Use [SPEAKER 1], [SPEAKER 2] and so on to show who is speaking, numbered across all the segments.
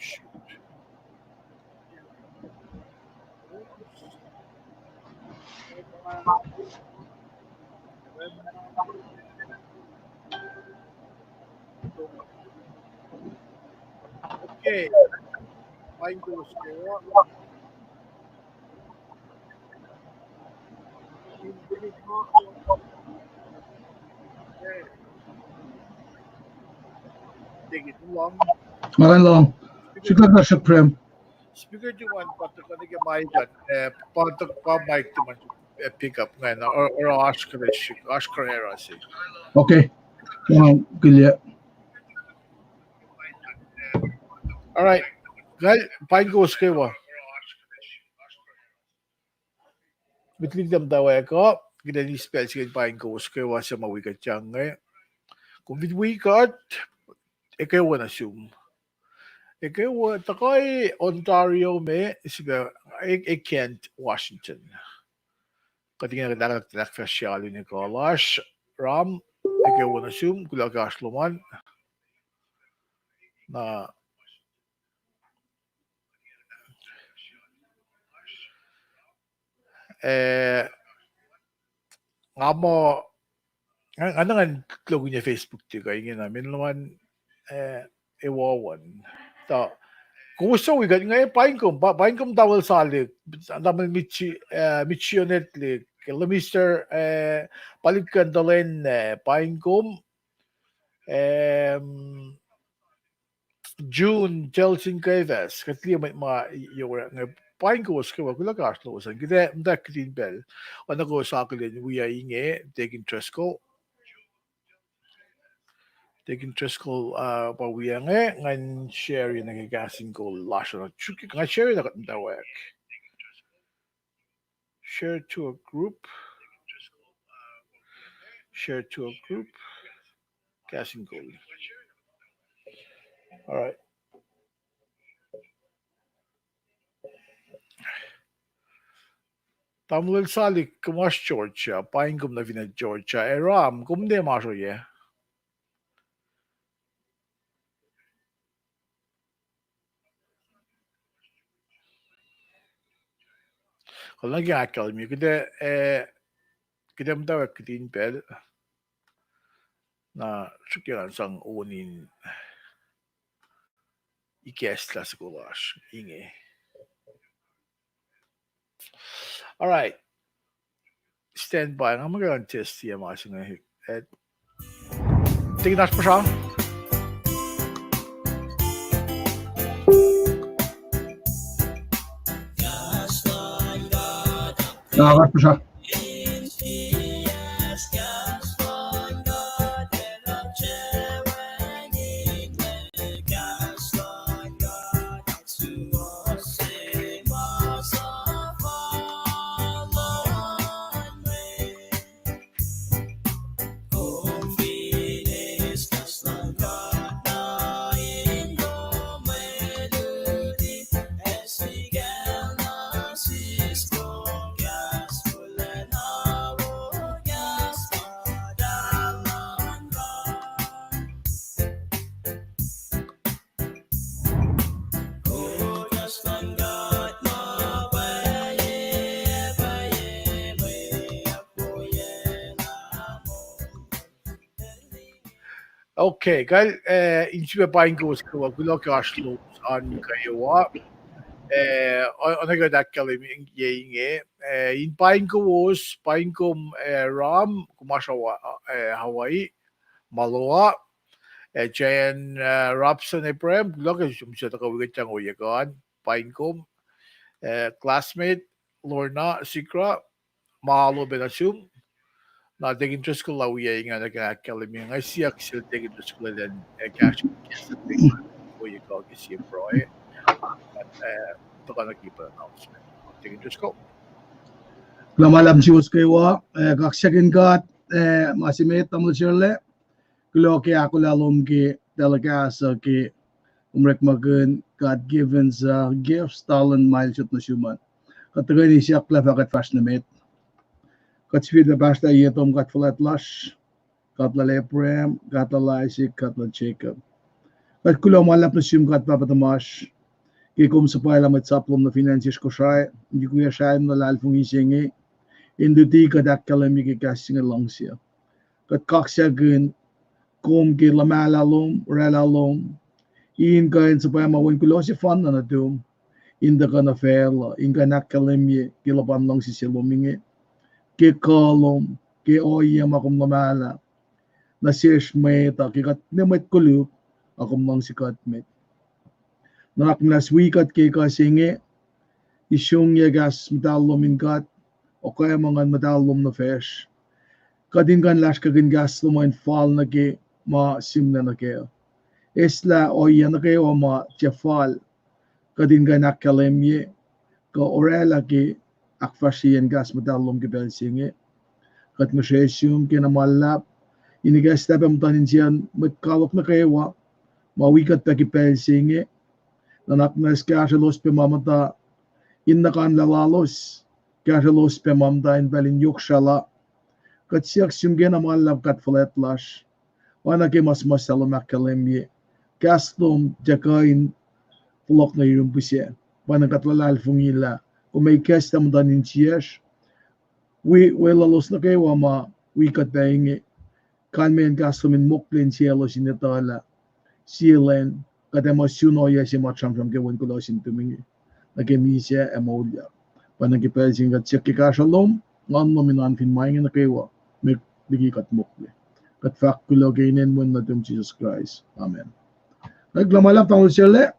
[SPEAKER 1] shoot. Okay, mine goes score. Okay. Take it long.
[SPEAKER 2] Makan long. Siklat na siya prem.
[SPEAKER 1] Speaker di man patok ka nige maigan. Patok pa mic di man pick up ngayon or Ash Carrera si.
[SPEAKER 2] Okay. Gilya.
[SPEAKER 1] All right. Gal pain goes kayo. Bitlig dam daw ko. Gina ni spell sige pain goes kayo sa mawikat yang ngay. Kung bitwikat, ikaw na assume. Ikaw takoy Ontario me sige Kent, Washington. Katingin na nagfasyalo ni Kalash Ram ikaw na assume kulagas luman na nga mo ano nga logo niya Facebook ti kay namin naman ewawan ta kung gusto ko nga pain kom dawal salik naman michionet li kilometer paligkan dalen pain kom June Chelsea Caves katli may nga pain ko was ko lagas lo san gide mda clean bell ano ko sa akin we are inge taking Tresco pa we are ngan share yung nagagasing ko last na chuki nga share na katawag share to a group casting goal. All right. Tamul salik kumas Georgia, pain kum na vina Georgia. Ram kum de maso ye. Kalau lagi akal mi kita mtawa kitin pel na sukiran sang unin ikes la skolash inge. All right. Stand by. I'm going to test the masing ngayon. Tingnan pa siya.
[SPEAKER 2] Nakakot pa siya.
[SPEAKER 1] Okay, gal inci pain ko ko gulo kaslo an kayo ano ga dakkalim yenge in pain ko ram kumashawa Hawaii Malawa Jan Robson Eprem gulo ka siya takawig tang uyagan pain ko classmate Lorna Sikra mahalo benasum na taking to school lawi nga nagkakalim nga siyak sila taking to school then cash ko you call this bro at to ka nagkipa announcement taking to school
[SPEAKER 2] Lamalam si Uskaywa, kaksakin kat, masimit tamul sirle, kulo ki ako lalom ki delegasa ki umrek magun God-given gifts, talent, milestone na siuman. Katagay ni siya klefa kat fashionamit. Katsvida basta yetom kat flat lush, katla leprem, katla Isaac, katla Jacob. Kat kulo malap na siyum kat papatamash. Kikum sa pala mat saplom na finances ko siya. Hindi ko ya siya na lalfong isingi. Induti kadak kalami kikasing along siya. Kat kaksya gun kum ki lamalalom, relalom. Iin kain sa pala mawin kulo si fan na natum. Inda ka na fel, inka nakalami kilapan lang si silumingi. Kikalom, ki oya makum lamala. Na siya meta kikat namat kulo akum lang si katmet. Nakaknas wikat kay kasingi. Isyong yagas matalom inkat. O kaya mga matalom na fish. Kadin kan las kagin gas lumayan fall na ki ma simna na kayo. Isla o yan na kayo ma tiya fall. Kadin kan nakalimye. Ka orela ki akfashiyan gas matalom ki belsingi. Kat masyesyung kinamalap. Inigas tabi matanin siyan matkalok na kayo mawikat pa ki belsingi. Nanaknas kaya siya los pimamata. Innakan lalalos. Kaya siya los pimamata in balin yukshala. Kat siyak siyunggen ang mga kat flat lash. Wana ki mas salam akalimye. Kastom jakain fulok na yung busya. Wana kat lalal fungila. Kung may kastam danin siyash. We lalos na kayo ma wikat bahingi. Kanmen kastom in muklin siyalo sinatala. Silen. Kat emosyon oya siya matramtram kawan ko lasin tumingi. Nagkimisya emolya. Wana ki pelsing kat siyak kikashalom. Ngan nominan finmaingin na kayo. May bigi kat mukli. Kat fakulo gainin mo na tum Jesus Christ. Amen. Naglamalap tangol siyale.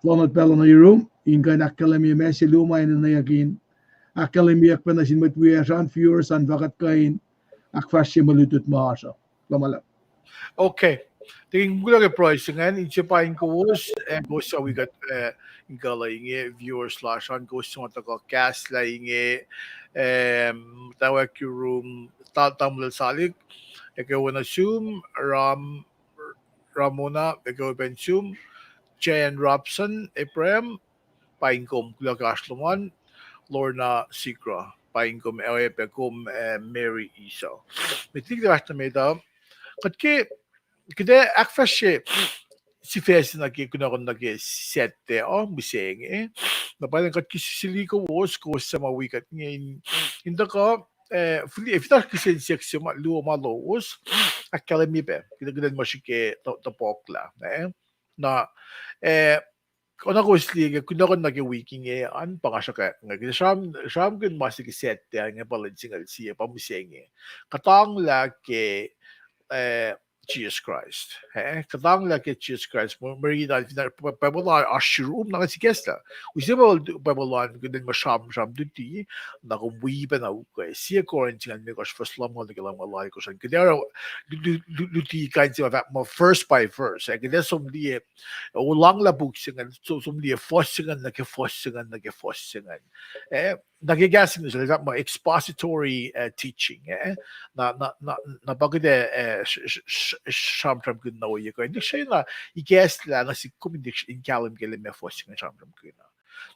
[SPEAKER 2] Flonot pala na yung room. Inka nakalami mesi lumay na nayakin. Akalami ak pa na sinmatwiyasan. Viewers an vakat kain. Akfasya malutut maasa. Lamalap.
[SPEAKER 1] Okay. Tingin ko lang pricing insipain ko was go sa we got inka laingi viewers slash on go sa mga taga cast laingi tawag yung room tatamlal salik ikaw na zoom Ramona ikaw ben zoom Jan Robson Eprem paingkom kulagaslaman Lorna Sikra paingkom ewepekom Mary Isa mitig na may da katke kede akfashe si fes na ki kuna kon nage sette museng na parang kat kisili ko was ko sa mawikat ngayon hindi ka if ta kisen seksyon luo malos akademi be kinagilan mo siya ke tapokla na kung ako isli kuna kon nage wiki an pangasya ka nga sham kun masig sette nga balansingal siya pamuseng katang ke Jesus Christ. Kuhtanglah ke Jesus Christ. Mwe Read Babylon ashurum na si Kesta. Usibol Babylon kunden masham duti na kumwiba na ukay. Siya Corinth nga nigos first lam mo nilang malay ko sa kudero duti kain si ma first by verse. Kudero sumdi ulang la buksingan so sumdi fossingan na ke fossingan. Nagigasin sila mo expository teaching na bakit Shamtram kun na uye ko. Hindi siya na i-guess la na si kumindik in kalim kelim me fosing Shamtram kun na.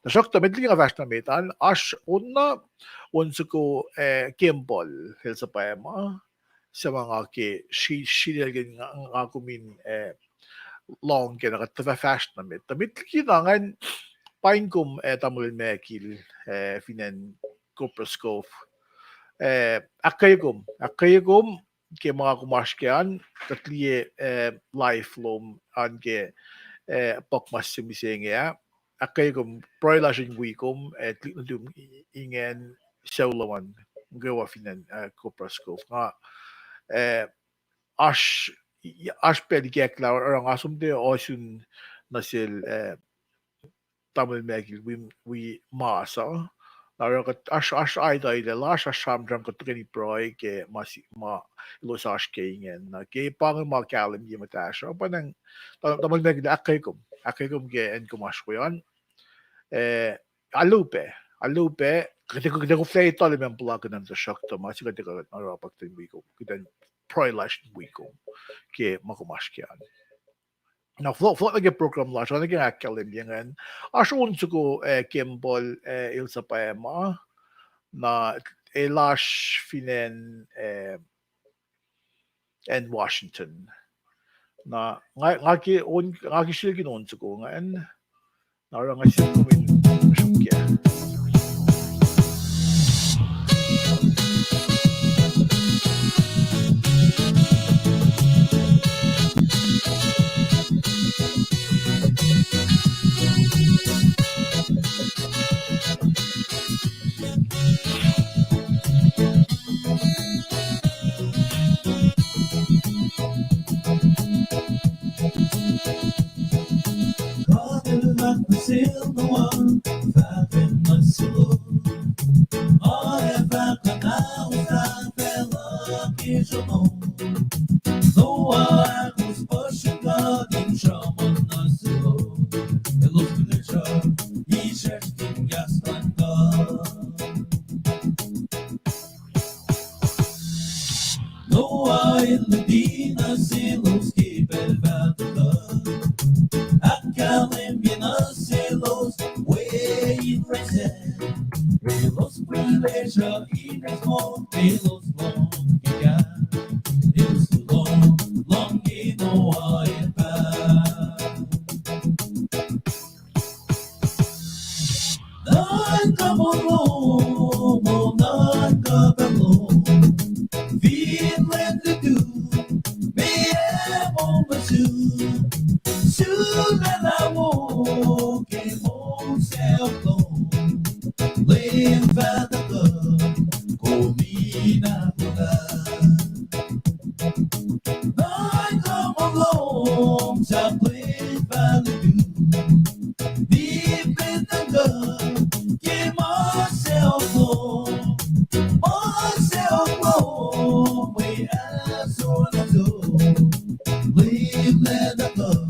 [SPEAKER 1] Na sjokta medli nga värsta metan ash onna onso ko Kimball hel sa paema sa mga ke shilgen nga kumin long ke na katva fast na met. Tamit kinangan paingkom tamulin me kil finen Koproskov akayagom ke mga kumaskyan katliye lifelong an ke pokmas simisenge akayagom proilashin wikom tlik na dum ingen saulawan gawa finan Kopraskov nga ash pedigek la orang asumde osun nasil tamil megil we masa Lara kat ash ay de lash asham dram kat trini proy ke ma los ash ke ingen na ke pang ma kalim yema tash pa nang tamal meg da akay kum ke en kumash ko yan alupe kete ko flay tole men plug nan sa shock to mas kete ko na pak tin wiko kete proy lash wiko ke makumash ke yan na flot lagi program lash lagi akalim yan ashun ko Kimball ilsa pa na Elash Finen and Washington. na nga ki sil ginon sa ko nga en nara nga sil kumin sukya.
[SPEAKER 3] Kuhtanglah silnawa Fatin magsilo Ore fakana Uhtanglah kijono Noa Ekuh Spashika Din shaman nasilo Elos bilecha Yisheshtin yaslanda Noa illadina silos Kibel vatala Akalim binasilos, Mwe Read, Relos prileja ines mo, Relos long giga, Relos long ginoa ipa. Nan kamolo, mo nan kabalo, Vin lendu, me mo basu. Soon as I walk in myself alone, live by the blood, comina blood. I come along, I play by the dew, deep in the gut, give myself alone, way as on the door, live let the blood.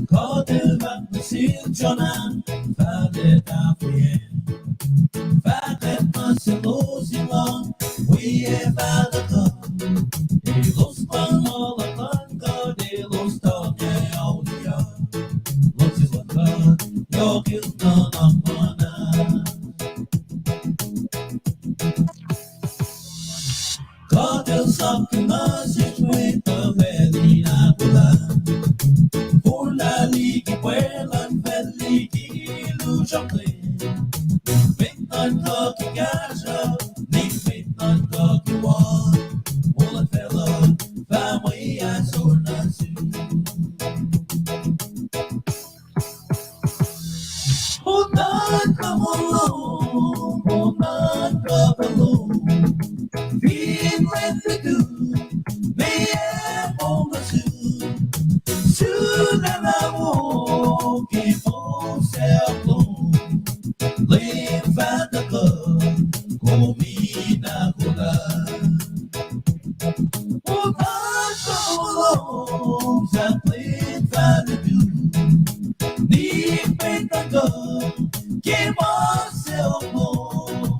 [SPEAKER 3] Kuhtanglah siljonan, Fadet afrien, Fadet masilos ilang, Mwe Read, Elos pangalakan ka, Elos tanya aulia, Los ilan ka, Yokil na nakmana. Kuhtanglah sakna situita medina bulan, For la ligi puelan veligi lujakle, Midnight cocky gaja, Nick midnight cocky one, Wallet fella, family as or nasu. Hold on, come along, hold on, come along, Being ready to do, me on the soon. Soon as I walk in myself alone, live at the club, comina blood. Oh, I come along, I play by the dew, need make the gun, give myself home,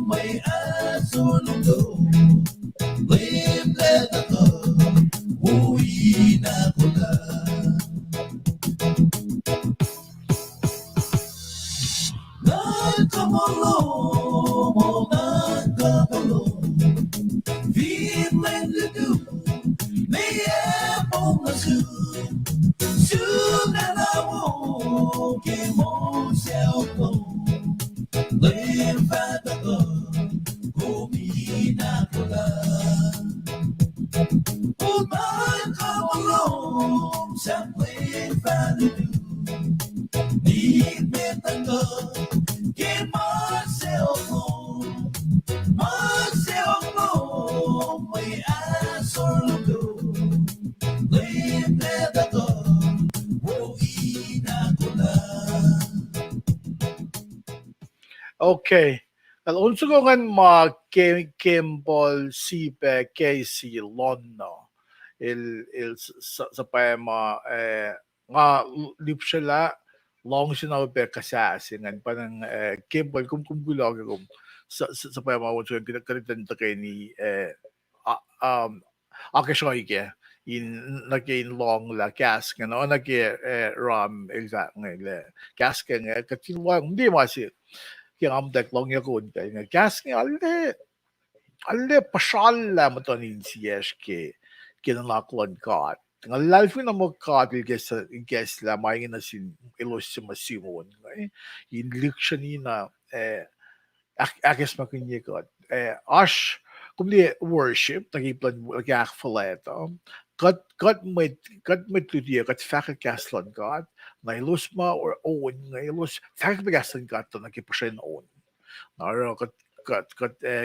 [SPEAKER 3] my eyes on the door, live let the club, comina blood. Not come along, not come along, feeling the do, me on the soon. Soon as I walk in myself home, live at the club, comina blood. Oh, my come along, simply find the do, need me the love.
[SPEAKER 1] Okay. Unsa ko nga Kimball, Sipe, Casey, Lonno. Sa pa nga lipsala long siya be kasasi ngan panang Kimball kumgulag kum sa pa unsa kanitan kay ni akashoy in naging long la gas no ram exact nga gas nga katilwa hindi masi kaya amdak long yakun kaya gas nga alle pasalla matonin siyeske kinalaklon kat. Nga life na mo kat guess la may na sin ilos si masimon. In liksyon na akes makinyikot. Ash kumli worship nagiplan gak faleto. Kat may tudiya kat faka kaslan kat. Na ilos ma or own nga ilos faka kaslan kat to nagipasyan own. Naro kat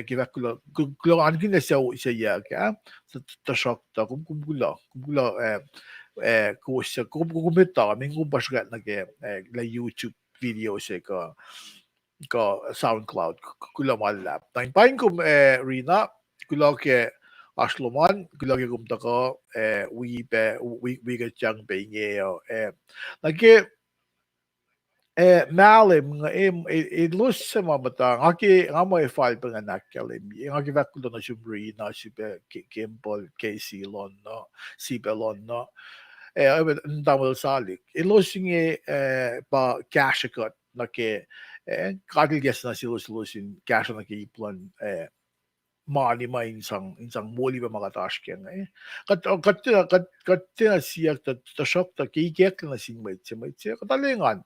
[SPEAKER 1] kivak kulo angin na siya ka sa shock ta kumkulo kusa kumita min kumbasgat na la YouTube video sa ka SoundCloud kulo malap tain pain kum Rina kulo ke Asloman kulo ke kumta ko we ga chang pe ngeo lagi malim nga ilus sa mamata nga mo file pa nga nakalim nga givakulo na siyempre na si Kimball Casey Lon no si Belon no ang damol salik ilus nga pa cash cut na ke kadil ges na silus lusin cash na ke iplan money ma insang muli ba mga task yan kat siya ta shop ta kikek na sinmait siya katalingan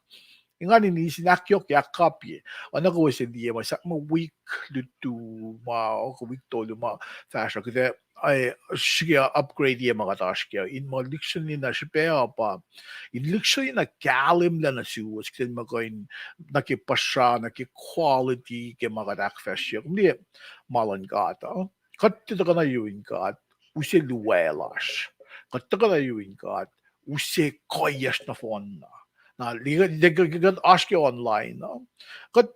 [SPEAKER 1] nga ni sinakyok ya copy ano ko sa diya ma week to ma ko week to ma fashion kasi ay siya upgrade ya mga task ya in mo diction ni na siya pa in diction na kalim na siwas kasi magain nakipasya quality ke mga task fashion hindi malan gata kat to ka na yun kat usi luwelas kat to ka na yun kat usi koyas na phone na ligat ask you online no kat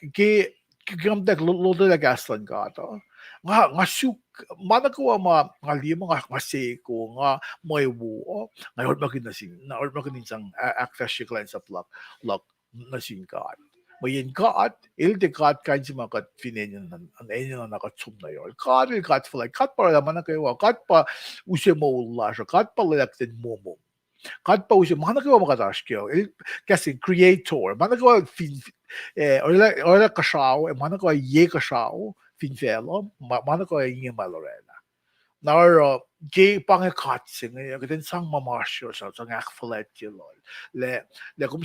[SPEAKER 1] ke gamdak lodo la gaslan gato nga suk mana ko nga lima nga seko nga may wo nga hot makinasin na hot makinisang access client sa plug lock nasin kat mayin kat ilde kat kain si makat finenyan an enyan na nakatsum na yun kat for like kat para naman na kayo kat pa use mo ula kat pa lalaktin mo kat pa usi mana ko makatash kyo kasi creator mana ko fin or kashaw mana ko ye kashaw fin felo mana ko yung malorena na gay pang katsing kaden sang mamasyo sa ngak flat lol le kum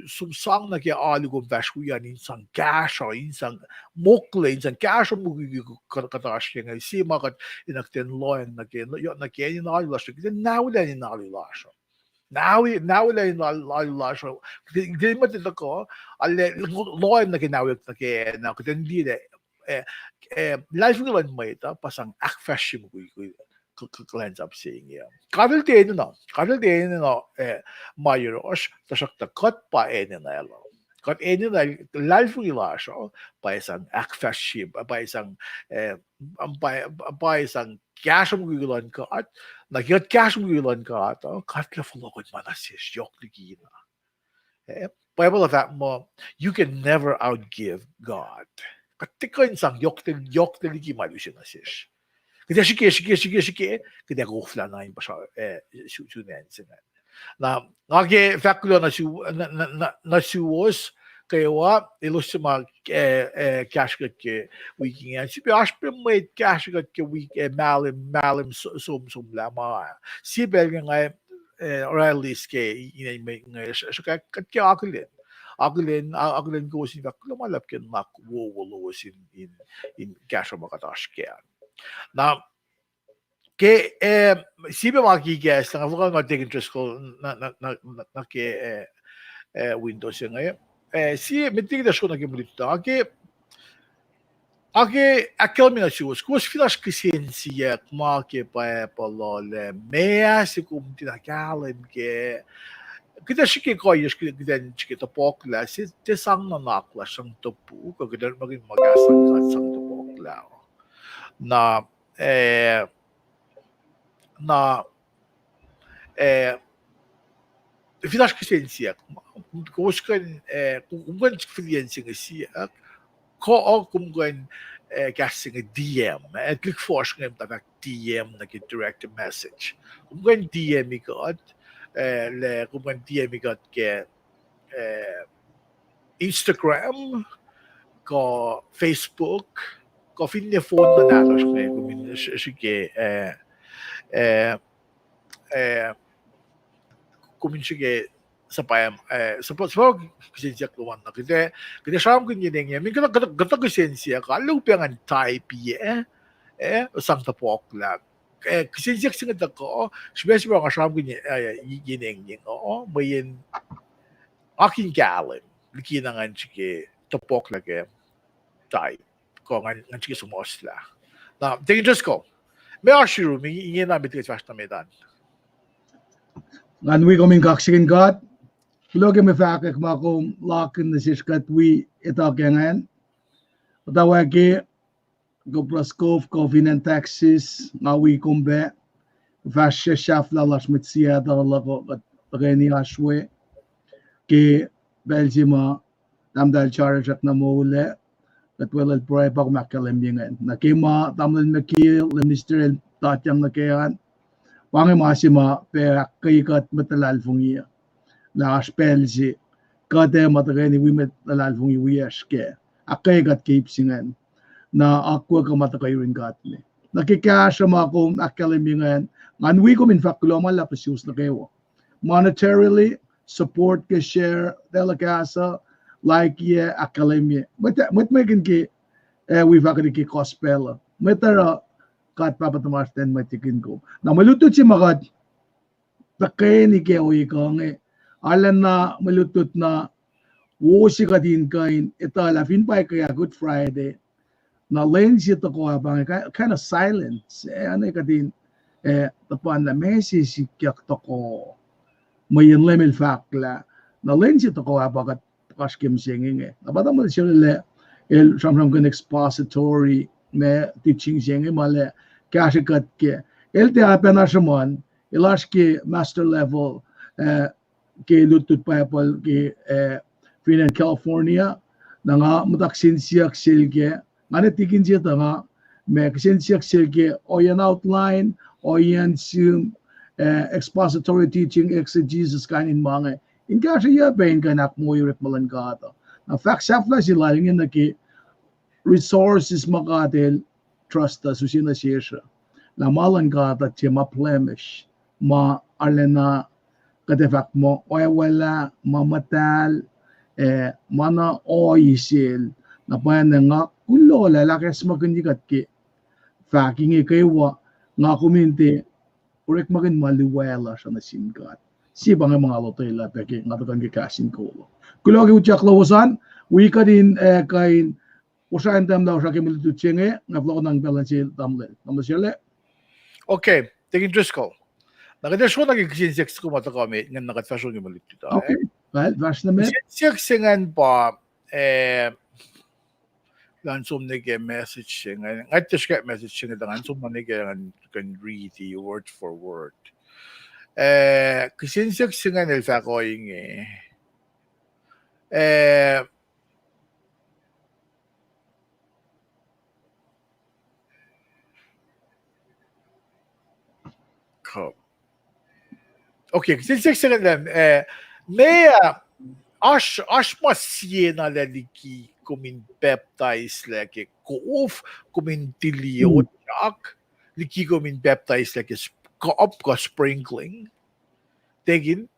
[SPEAKER 1] sumsang na kaya ali kum vashu yan insang cash o insang mokle insang cash mo katash kya si makat inakten loyan na kaya ni nalilash now na ni nalilash Now la la so di mo dito ko alle loy na kinawit na ke na ko hindi life ko lang may ta pasang akfash mo ko cleanse up saying yeah kadal din no mayoros ta sakta kat pa na elo kat na life ko la so pa isang akfash pa isang pa isang cash mo gulan ka at nagyat cash mo gulan ka at kat ka fulokod manasis yok ligina Bible of that mo you can never outgive God katika insang yok ligi malusin nasis kaya sige kaya ko fla na yung basa sunan sinan na ngage fakulo na suwas kaya ilos sa cash ke weeking yan. Sibi aspe may cash ke week malim sum lama. Sibi nga or at least ke may so kaya akulin ko si bak lumalap ken mak wo in cash makatash ke. Na ke sibi makigas na ako nga take interest ko na ke Windows ngayon. Si metti da shko na gemulita ake aquela mina chus kus filas krisensia ma ke pa lole mea se kum ti na kalem ke Kita sige ko yes kita to pokla si te sang na nakla sang to pu ko kita maging magasang ka sang to pokla na na vielleicht gesehen sie ko kan kung kan experience nga siya ko o kung kan casting a DM click force ngam ta DM na direct message kung kan DM ikot le kung kan DM ikot ke Instagram ko Facebook ko finne phone na nalos ngayon kung sige kung sige sa payam sa kisensya kluwan na kita siyam kun yun nga min kata kisensya ka lupiangan type sang tapok lang kisensya singa ko spesial nga siyam kun yun mayin aking galing likinangan sige tapok lagi type ko nga sige sumosla na tingin just ko may ashiru may ingin namin tingin fast na medan
[SPEAKER 2] ngan we coming kaksigin kat look at me fakak makom lakin na siskat we itakengan utawagi go praskov coffee and Texas nga we kumbe fashe shafla las mitsia dalago gani ashwe ke Belgium tamdal charge at namule at well pray pag makalembingan nakima tamdal makil ministerial tatyang nakayan wangi masima pe kayikat matalal fungiya na spelsi kade matagani we matalal fungi we aske akayikat keepsingan na akwa ka matakay rin katne nakikasya mo ako akalimingan ngan we ko min fakulo malapasyus na kayo monetarily support ka share delegasa like yeah academy but making ki we fakari ki gospel metara kat papatamasten matikin ko na malutut si magat takay ni ke oy kang alan na malutut na wo si kadin kain itala fin pa kaya Good Friday na lens ito ko abang kind of silence ano kadin tapan na message kyak to ko may lemel fakla na lens ito ko abang kaskim singing nabata mo siya el samsam kan expository me teaching singing male kashikat ke el te apenashamon ilash ke master level ke lutut papal ke in California na nga mutaksin siyak silge ngane tikin siya nga me kasin siyak silge o yan outline o yan sum expository teaching exegesis kanin mga in kasi ya ben kanak mo yurik malangkata na fact safla sila yung na ki resources makatel trust us usina siya na malangkata siya ma-plemish ma-alena kadefak mo wala mamatal mana oisil na pa nga kulo lalakes magandikat ki faking ikaywa nga kuminti urek magin maliwala siya na sinkat si bang mga lotela peke nga tagan kasin ko kulo gi uchak lawasan we ka din kain usain tam daw sa kimilitu chenge nga flo nang balance tamle namasele
[SPEAKER 1] okay tingin Driscoll nakadasyon naging kisinsex ko matakami nga nakatfasyon yung malit ito
[SPEAKER 2] okay well vas na me
[SPEAKER 1] kisinsex pa lansum nige message nga at the message nga lansum nige can read the word for word kisinsex nga nilfa ko yung okay, kisinsex nga lang may ash masye na laliki kumin baptize like koof kumin tilio jak liki kumin baptize like kaop ka sprinkling tegin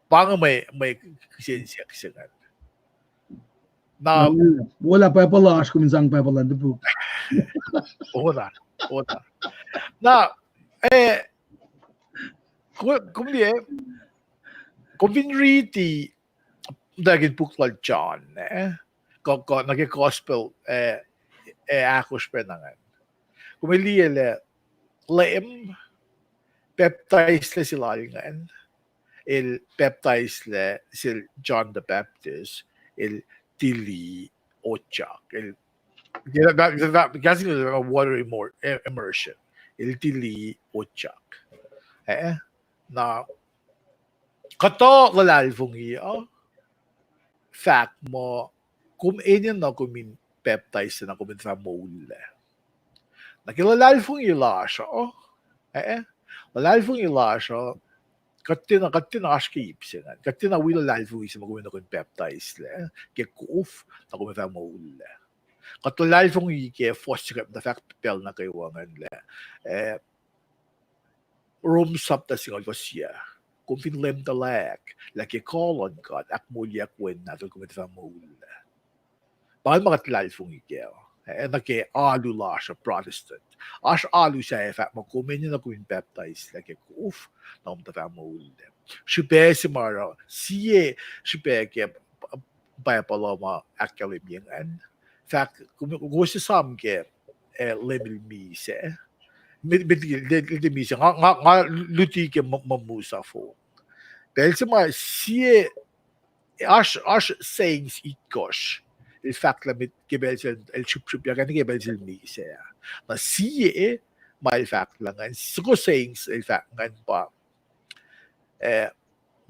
[SPEAKER 1] bang may kisinsex nga na
[SPEAKER 2] wala pa pala ash kuminsang pa pala debu
[SPEAKER 1] oda na kung vinriti daging buklal John ko nag-gospel ako spenangan kung iliyele lem baptize le sila ngan il baptized le sil John the Baptist il tili ochak il gasing water immersion il tili ochak na kato lalalfong iya fact mo kung inyan na kumin baptized na kumin sa mole nakilalalfong ila siya lalalfong ila siya katina askipsen katina wila lalfong isa magumin na kumin baptized le Ekuh na kumin sa mole katulalfong ike foster na fact pel na kaywangan le room sap ta singal ko siya kung finlem talak laki kolon God ak mulya kwen nato kumit sa mule bakit makatlalfong ike naki alu la siya Protestant as alu siya fact makumin na kumin baptized laki kuf na kumita sa mule siya si Mara siya siya ke baya paloma akalimyangan fact kung gusto sa amke level mi siya det misa nga luti ke mamusa fo dahil sa mga siye as sayings itkosh il fact la mit gebel sel el chup ya kan gebel sel misa na siye ma il fact la ngan so sayings il fact ngan pa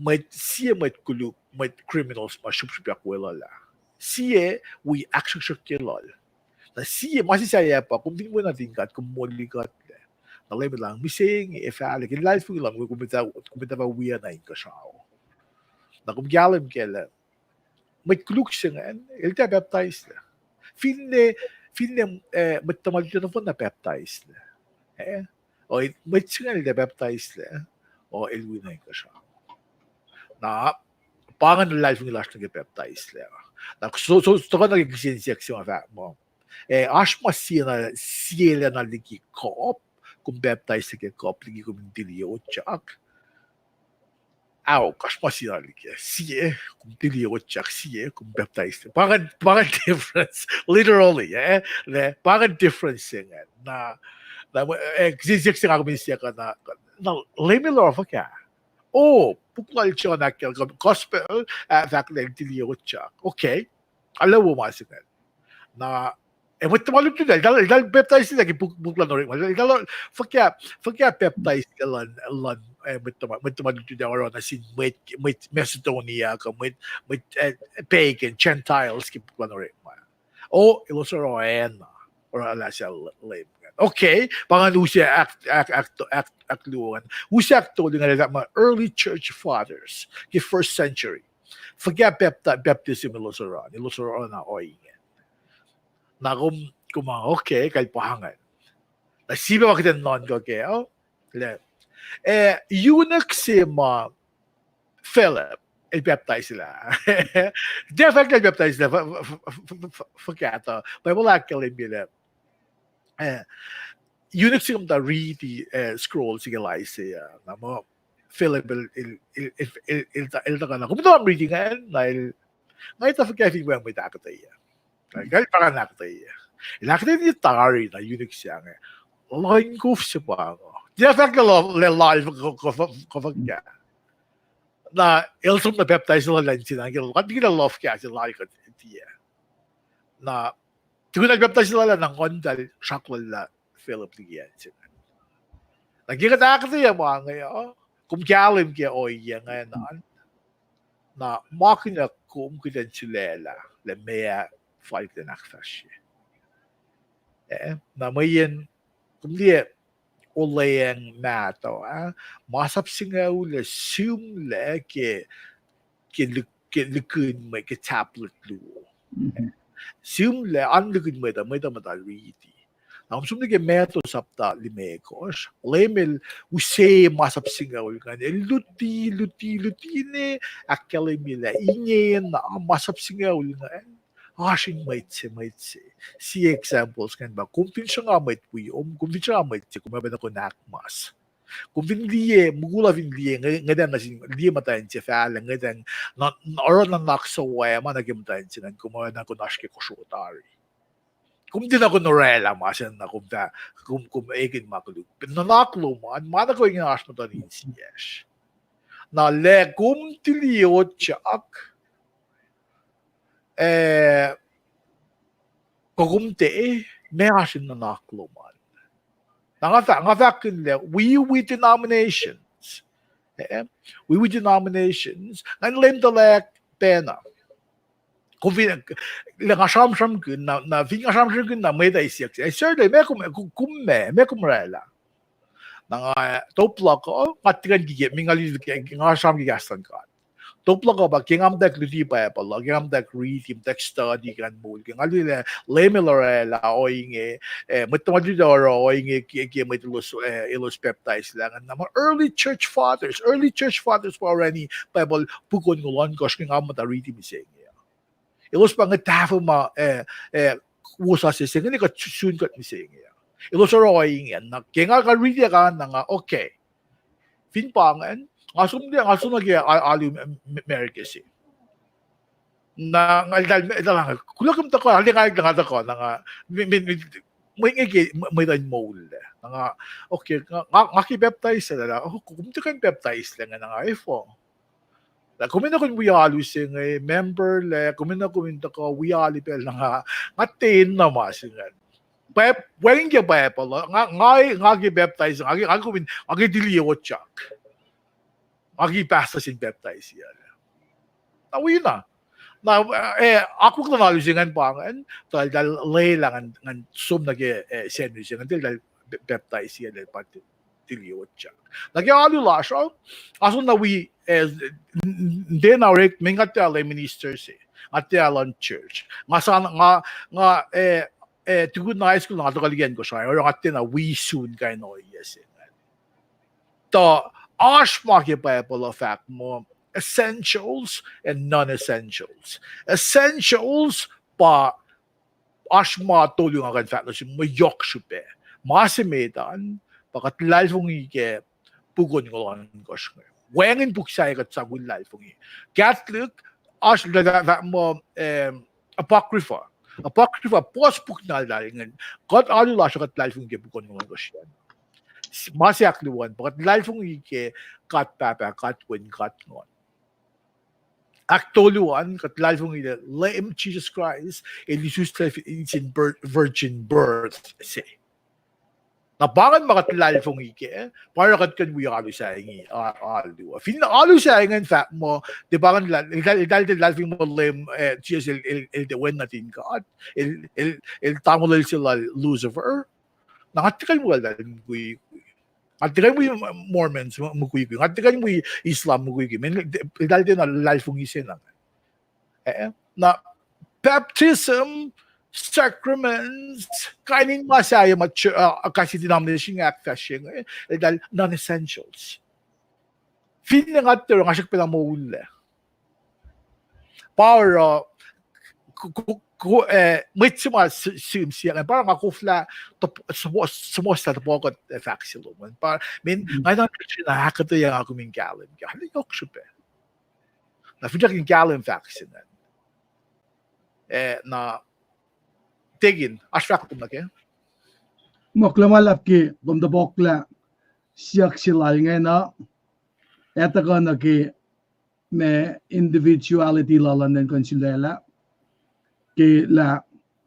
[SPEAKER 1] may siye may kuluk may criminals ma chup ya kwela la siye we action shukilol na siye masisaya pa kung din mo na tingkat kung moligat nalay mo lang missing if alik in life lang kumita pa wiya na inka siya na kumgalim kela may kuluk siya nga il ta baptized na finne matamal dito na baptized na o may siya il ta baptized na o ilwi na inka siya na pangan na life ng last na baptized na so ka nagiging siya mo asma siya na ligi koop kung baptized sa kop lagi ko dili o chak aw kasma sinali ke siye kung dili o chak siye kung baptized pangan difference literally ne pangan difference nga na exists nga kami siya ka na lemilor fa ka puklal siya na gospel fact like dili o chak okay alam mo masigan na muito maluco dele, dá baptized lagi buklan ori, dá fakya baptized lan muito maluco dele ora na sin mit Macedonia ka mit pagan Gentiles ki buklan ori. Ilosoro ora ala siya lame. Okay, pangan usya act luan. Usya akto nga mga early church fathers, ki first century. Fakya baptism ilosoro na oi. Na okay, kahit pahangan. Nasiba wakit ang non ko kayo. Eunuch si Philip, il-baptize sila. Definitely il-baptize sila. Fakata. May wala kalimila. Eunuch si kumta read the scroll si Galise. Namo, Philip, il-taka na. Kumita ang reading ngayon, ngayon ta fakya mo yung may takatay. Kahit parang nakatay. Nakatay niya tari na eunuch siya nga. Laking goof siya pa ako. Di na fact na live ko fagya. Na ilsom na baptize na lang siya. Hindi na love kaya siya lagi ko tiya. Na tigo nag-baptize na lang ng kondal shaklal na Philip liyan siya. Nagkikatakatay mga ngayon. Kumkalim kaya oya ngayon na makina kumkitan silela. Lemea fight the nakfashi. Na mayan kumliye ulayang mato masap singa ula sumle ke lukun may ke tablet lu. Sumle anlukun may da madalriti. Na sumle ke meto sapta limekos. Lemel usay masap singa ula kan luti ne akalimila inyen na masap singa ula kan. Ashing maitse. Si examples kan ba? Kung siya nga maitwi, kung siya nga maitse, kung mabena ko nakmas. Kung liye, mugula liye, ngayon na liye matayin siya, fala, ngayon, oron na naksawaya, managimatayin siya, kung mabena ko nashke ko shotari. Kung di na ko norela, masan na kung egin makulog. Nanaklo mo, mana ko yung nash matayin siya. na lekum tiliot chak kogumte measin na nakluman. Nga fakin le we denominations. We denominations and lendalek pena. Kung lang asam kun na ving asam kun na may dai siak. Sir dai me kum rela. Nga topla ko katigan gige mingali nga asam gigastan ka. Topla ko ba kingam dak liti pa pala kingam dak read im dak study kan mul kingali le lemilorela oinge matmadi doro oinge ki may ilos peptides lang na early church fathers were already Bible pukon ngulon kos kingam mata read im saying ilos pa nga tafo ma usa se sing ni ka sun ka mi saying ilos ro oinge na kinga ka read ka na nga okay fin pangan asum lagi alim Amerikasi. Na ngal lang kulakam ta ko ali nga ko nga may dan mole nga okay nga ki baptize la kumta kan baptize lang nga iPhone. La kumina kun we alu sing member le kumina ko we ali pel nga tin na masingan. When you Bible nga gi baptize nga kumin nga diliyo chak. Pasta sin baptize yan. Tawi na. Na ako ko nalusingan pa ngan dahil lay lang ngan sum nag-sandwich ngan dahil baptize yan dahil pati tiliot siya. Nagyalu la siya. Aso na we hindi na rek mingat ala ministers at ala church. Nga sana nga tugod na high school na katukaligyan ko siya. Or nga na we soon kayo no yes. To Ashmaki Bible of fact more essentials and non-essentials. Essentials pa ashma tulong akan fact na si mayok siya masimetan pakat lalfong ike pugon ngolon kos wengin puksay kat sagul lalfong i Catholic ash da mo apocrypha post puknal dalingan kat alu la siya kat lalfong ike pugon ngolon kos yan masyak luwan pakat lalfong ike kat papa kat win kat ngon Aktoluan kat lalfong ike lame Jesus Christ and Jesus it's in virgin birth say nabangan makat lalfong ike para kat kan we alu sa ingi alu fin alu sa ingan fact mo di ba kan lalfong mo lame Jesus el de wen natin kat el tamol sila Lucifer nakatikan mo dahil Atikan mo yung Mormons, mukuyuki. Atikan mo yung Islam, mukuyuki. Dahil din na lalfong isin lang. Na baptism, sacraments, kainin masaya kasi denomination nga fashion, dahil non-essentials. Feeling nga ito, nga siya pinamahuli. Para, mit sima simsiya parang ako fla sumos na po ko faxilo man para min ngayon na hakato yung ako min gallon hali yok siya na fidyak yung gallon faxin na tigin asfak na ke
[SPEAKER 2] Moklamalap ki bukla siyak silal ngay na eta ka na ki me individuality lalan ng konsulela ke la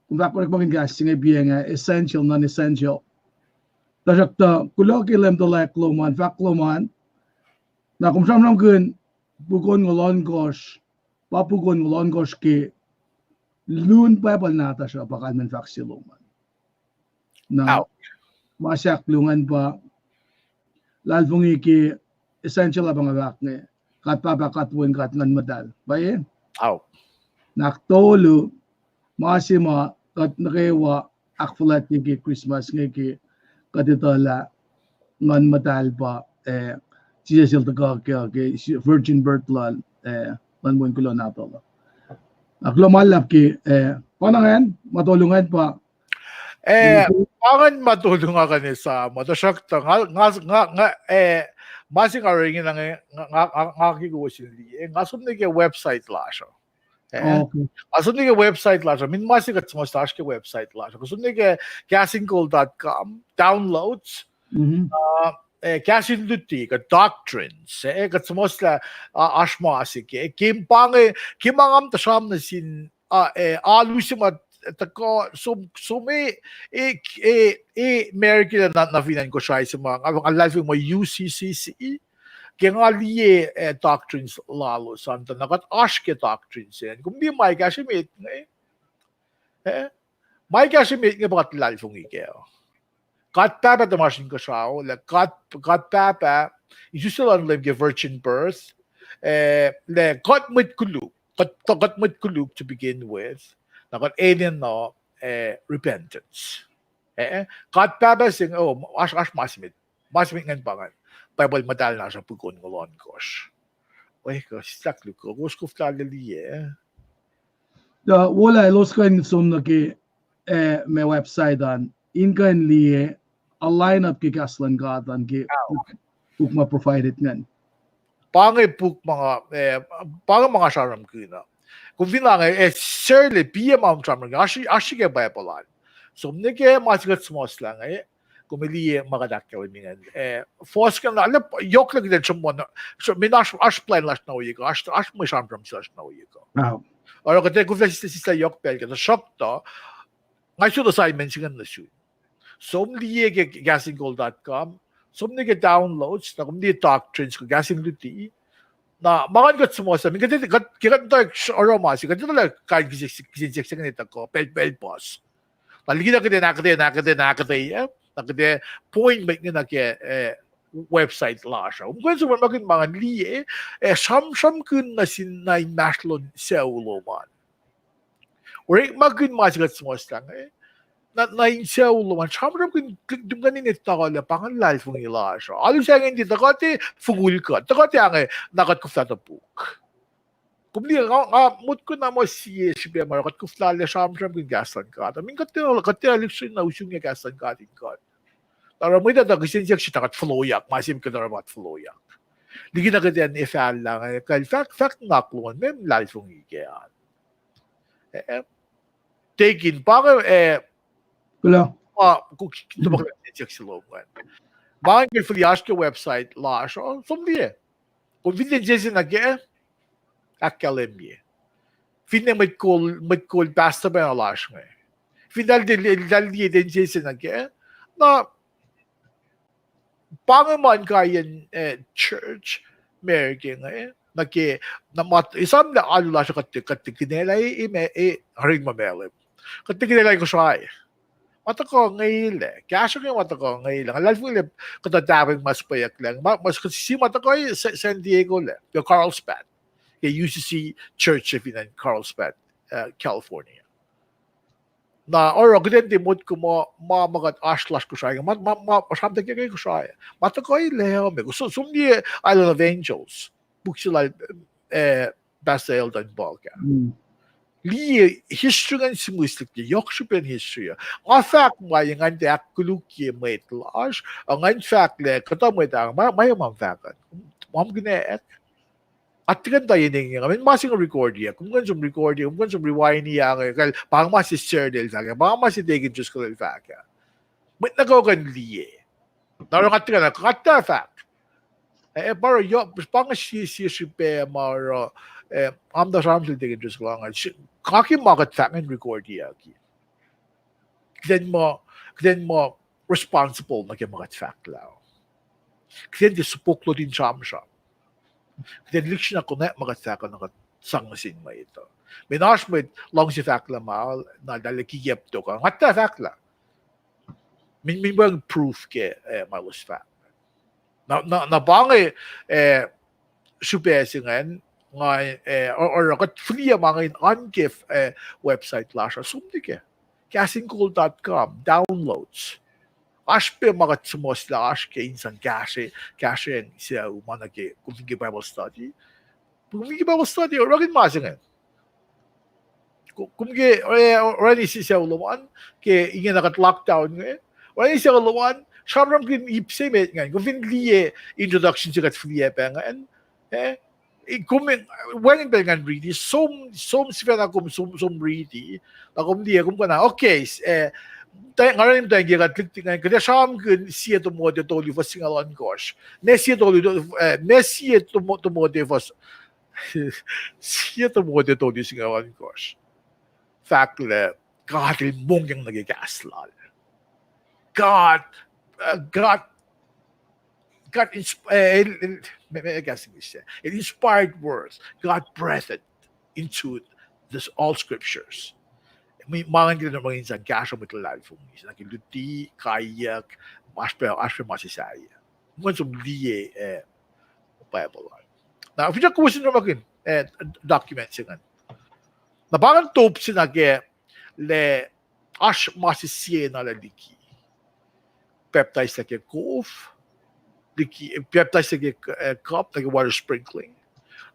[SPEAKER 2] kung bakit maging gas nga biya nga essential non-essential tasak ta kulo ke lem to like loman fakloman na kung sam kun bukon ngolon gos papukon ngolon gos ke lun pebal na ta sa bakal men faksiloman na masyak lungan pa lalfong iki essential abang abak nga kat papakatwin kat ngan madal baye naktolo masima kat nakewa akfulat ni Christmas nga ki katitala ngan madal pa siya taga ke virgin birth lan manmuin kulo nato aklomalap ki panangan matulungan pa
[SPEAKER 1] pangan matulungan ka ni sa matasyak nga masing aringin nga kigusin nga sumni ke website la siya Asumni ke website la min masih kat smostash ke website la. Asumni ke casingcall.com downloads Kasin luti ka doctrines ka smosla ashmasi ke kimangam tasam na sin alusimat tako sume American na finan ko siya sa mga ang life mo UCCC kaya nga liye doctrines lalo santa nakat ashke doctrines yan kung di may kasimit may kasimit nga bakat life ng ikaw Kat papa the machine ko siya, like kat papa, usually on like virgin birth, like kat mit kulub to begin with, na kat alien no, repentance. Kat papa sing, ash masimit ngan pangan, Bible madal na siya pukon ngolon kosh. Oy, ko stak luko, ko flalali
[SPEAKER 2] wala los kan som na ki me website an inkan liye a lineup ki kaslan gatan ki ukma provided ngan
[SPEAKER 1] Pangay puk mga sharam kina. Kung vinang surely PM am sharam ashi ke Bible. So nike masigat smos lang kumili magadakya mingan force kan alam yok lang din chumon so minash ash plan last na uyiko ash mo sharam slash na uyiko. Or kate kufla sista yok pel ka shock to ngayon assignment sigan na shoot. Somliye ke gasinggold.com, somni ke downloads, na kumdi doctrines ko gasing luti, na mga gat sumosa, min kati kirat to aromasi, kati tala kahit kisik nito ko, pel boss. Taligi na nakate point make nga ke website la siya. Kung saan maging mga liye, sam kun na sinay naslon sa uloman. Or maging masigat sumosa lang na insiya uluman, chamram kun dunganin ito kala pangan life ng ila siya. Alam siya hindi takati fungul ka, takati ang nakat kufla na book. Kumli mut ko na mo siya siya marakat kufla le chamram kun gasan ka. Min katira liksyon na usyung niya gasan ka din ka. Tara mo ito gisin siya siya takat flow yak, masim ka na rabat flow yak. Ligi na katiyan ifal lang, kaya fact nga kluan, may life ng ikayaan. Taking pangan
[SPEAKER 2] wala
[SPEAKER 1] kung tumakla siya sa looban. Bakit may filias ke website la siya? Somliye. Kung hindi siya nag-e, akalemye. Hindi may call basta ba na la siya. Hindi din siya nag-e, na pangaman kayan church, American isang na alula siya katikinelay haring mamelip. Katikinelay ko siya Matako ngayon Kaso yung matako ngayon Alam mo yung katadabing mas payak lang. Mas kasi matako yung San Diego lang. Yung Carlsbad. Yung UCC Church in Carlsbad, California. Na or gden dimod ko mo magat ashlash ko siya. Masamtag kayo ko siya. Matako yung leho me. So sumdi Island of Angels. Book sila basta Eldon Balka. Li history ng simuslik di yok siya history. Ang fact mo yung andi akuluki mo itlash, ang fact le kata mo itang may fact. Mam ginaet. At kan tayo ning ngamin masing record ya. Kung ganun record ya, kung ganun rewind niya kay pang mas share del fact. Pang mas digin just ko del fact. But nagogan li. Naro kata fact. Pero yo pang si maro am da samsel digin just lang. Kaki magat fact and record ya ki. Then mo responsible na kay magat fact lao. Then di supoklo din siya. Then liksyon ako na magat fact na sangasin mo ito. Minash mo long si fact la mal na dalakiyep to ka. Ngata fact la. Min bang proof ke malus fact. Na bangay subesingan or kat free mga ungif website la siya. Sumdi ke. Casingcool.com downloads. Ashpe mga tsumos la ash ke insan cache siya umana ke kung Bible study. Kung Bible study or ragin masingan. Kung orani siya ulawan ke ingin nakat lockdown ngayon. Orani siya ulawan Shabram kin ipse met ngayon. Kung finliye introduction siya kat free pa ngayon. When ba ngan ready som siya na kum som ready na kum dia kum kana okay 但ngayon tayo kaya kaya siyam kun siya tumote toli for singalon gosh. Siya tumote for siya tumote toli singalon gosh. Fakle kahit mong yung nagigaslal. God it inspired words. God breathed into this all scriptures. May mga hindi na mga insan kasya mo talal fung isa nakiluti kayak aspe masisaya. Mwen sum liye Bible. Na fija kusin na makin document singan. Na bangan top sinage le ash masisiye na laliki. Peptides like Ekuh, peptides like cup, like water sprinkling.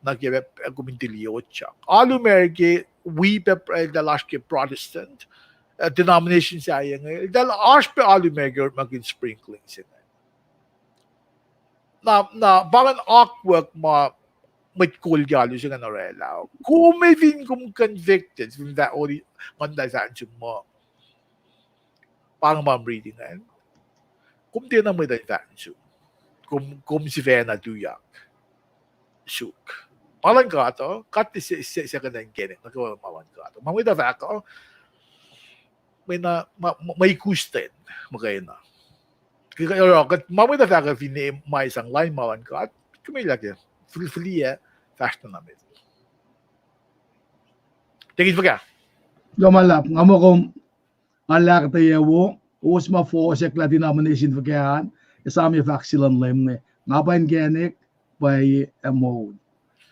[SPEAKER 1] Nag-give kumintilio chak. Alu merge we the last Protestant denomination siya ngayon. Dahil aspe alu merge maging sprinkling siya. Na bangan awkward may cool galo siya nga narela. Kung may convicted from that only mandasaan siya mo. Pang ma'am reading ngayon. Kung di na may daytaan siya. Kung si Vena duyak. Suk. Malang gato, kat siya ka na yung kinig. Nagawa malang gato. Mamay da vako, may kusten. Magaya na. Kaya mamay da vako, may isang line malang gato, kumilak yan. Fili fast na namin. Tingin pa ka?
[SPEAKER 2] Gamalap, nga mo kung alak tayo, us ma fo sa kla denomination vagahan, isami vaxilan lemne. Nga ba yung genik, by a mode.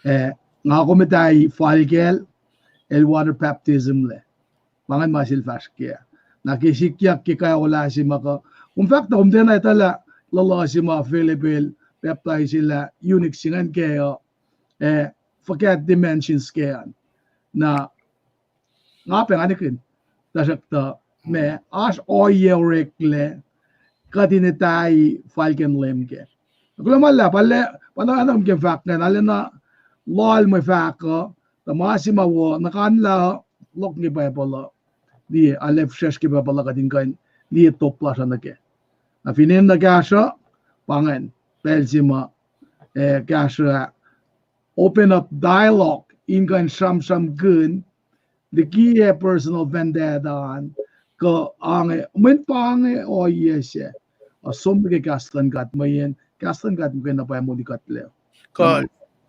[SPEAKER 2] Nga komitay falgel el water baptism le. Mangan masil faskia. Nakisikyak kikaya wala si maka. Kung fact kung din ay tala lala si mga Philippine baptize sila unique singan kayo forget dimensions kaya na nga penganikin tasakta me as oye rekle kadinitay falgen lemke. Kulamala pala pananam ke fact na alena lol may fact ko tamasima wo nakanla lok ni Bible di alef shesh ke Bible kadin kan di top plus na ke na finin na gasha pangan belsima gasha open up dialogue in kan sham gun the key personal vendetta ko ang men pange o yes som ke gastan gat mayen gastan gat mo na pa mo di katle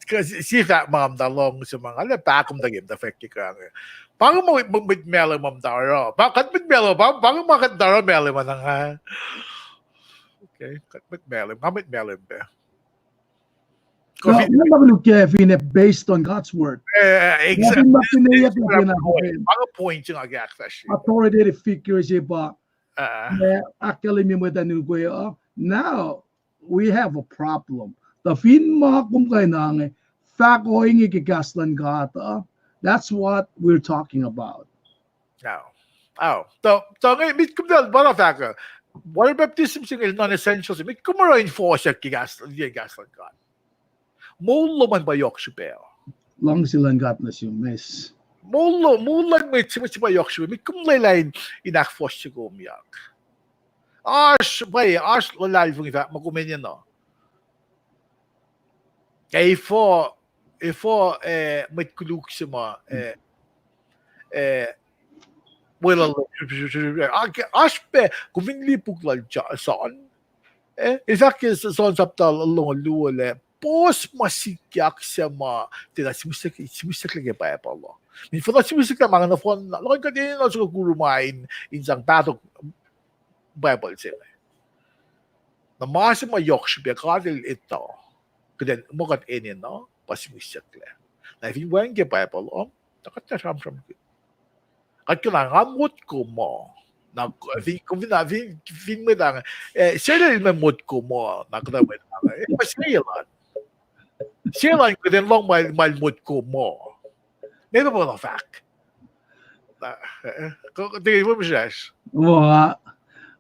[SPEAKER 1] Because Sifac mom da long sa mga ala bakom da game da fekki ka nga. Paano mo melo mom daro? Bakit melo ba? Paano makat daro melo man nga? Okay, kat melo ba?
[SPEAKER 2] Coffee based on God's word.
[SPEAKER 1] Exactly. Mga point yung agak fashion.
[SPEAKER 2] Authoritative figures ba? Actually mo da now we have a problem. The fin mga kumkainang fakoing ikigaslan gata. That's what we're talking about.
[SPEAKER 1] Now, so mit kumdal bara faka. Water baptism sing is non-essential. Mit kumara enforce ikigaslan gata. Molo man ba yok shipeo.
[SPEAKER 2] Long silang gat na siya miss.
[SPEAKER 1] Molo may ba yok shipeo. Mit kumlaylain inakforce siya gumyak. Ash lalal fung ifa makumenya no. Ifo met kuluk sama wala aspe kuminli puklal son in fact is son saptal long luole pos masikyak sama tira simisik lagi pa palo min fo simisik ka mga na fon lo ka din no so kurumain insang batok Bible sila na masima yoksbe kadil ito Keden mokat inin no pasimisyak le. Na if you want get Bible takat na sam. At kailangan mood ko mo. Na kung fin mo lang sila yung mood ko mo na kadamay lang. Pasilan. Sila ko din long mal mood ko mo. Maybe mo na fact. Tingin mo siya.
[SPEAKER 2] Wah,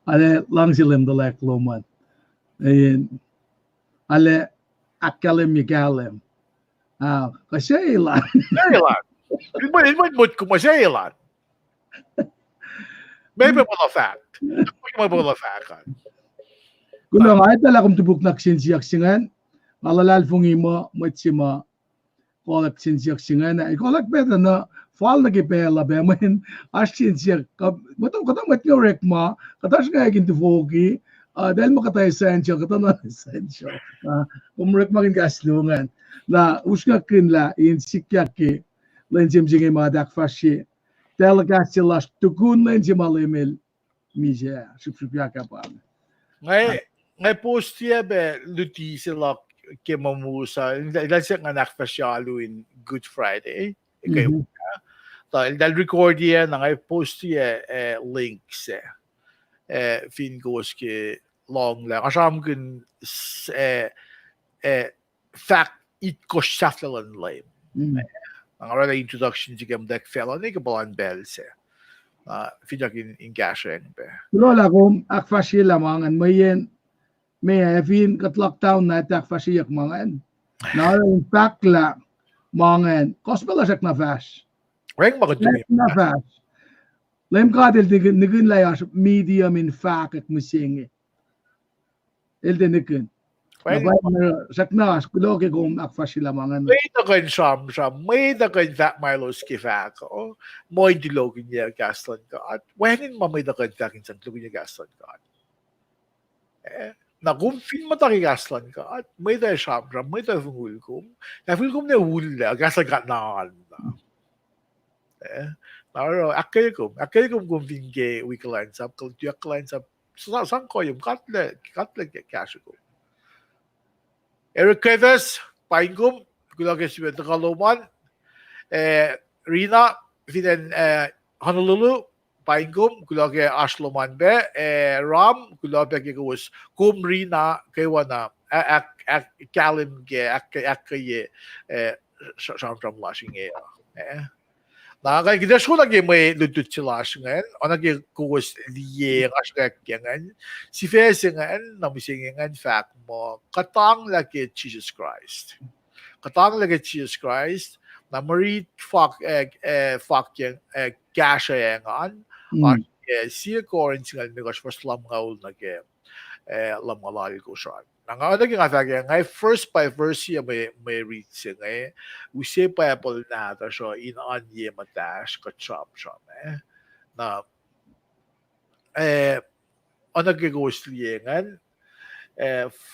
[SPEAKER 2] ale lang silim dalek loman. Ayan. Ale akalim yagalem. Kasailan.
[SPEAKER 1] Kasailan. Ilman mood ko masailan. Maybe mga fact. Mga fact.
[SPEAKER 2] Kulo nga ita la kum tubuk nak sinsiak singan. Malalal fungi mo sima kolak sinsiak singan na kolak beta na fal na kipela be men as sinsiak matam kata mat nga rek ma kata nga gin tufogi dahil makatay essential kata na essential rek magin gaslungan na usga kinla in sikyak ki len jimjingi ma dak fashi delegat silas tukun len jimalimil mije supsupya kapam
[SPEAKER 1] Ngay post siya be luti sila ke mamusa dahil siya nga nakpasyalo in Good Friday kayo dahil record yan na ngay post siya links fin goes ke long lang asam kun fact it ko shuffle lame ang arada introduction siya dek fellow ni kabalan bells finak in gashen be
[SPEAKER 2] Lola kum akfashi lamangan mayen may fin kat lockdown na tak fasiyak mangan. Na in fact la mangan kospela sak na fas.
[SPEAKER 1] Reng makadumi
[SPEAKER 2] Na fas. Lem kadel nigin la yas medium in fact at musingi. Elde nikin. Sak na skulo ke kum akfashi lamangan.
[SPEAKER 1] May dagan sam may dagan that Milo's kifak mo indilogin niya gaston ka at wenin mamay dagan takin sa tulogin niya gaston ka na kung film matakigaslan ka at may tayo siyam may tayo fungulkum na fungulkum na hula gaslan ka na naro akay kum kung finge wikalan sab kaltuyak kalan sab saan ko yung katle kasyo ko Eric Keves paingkum kulagay si Bento Kaluman Rina Fiden Honolulu paingkum kulage Ashloman be Ram kulage was kumrina kaywana ak kalim ge akaye shamtram lashing na kay gidas ko lagi may ludut sila ngan onage kuwas liye asgak yangan si fesingan namisingan fact mo katang lagi Jesus Christ na Mwe Read fuck yang gasha yangan si Corinth nga nigos for slam ngaul na ke lamalal ko siya. Nang ano nga tagi ngay first by verse ya may read siya ngay usi pa apple na ta siya in anye matash ka chop siya na ano gagawis liyengan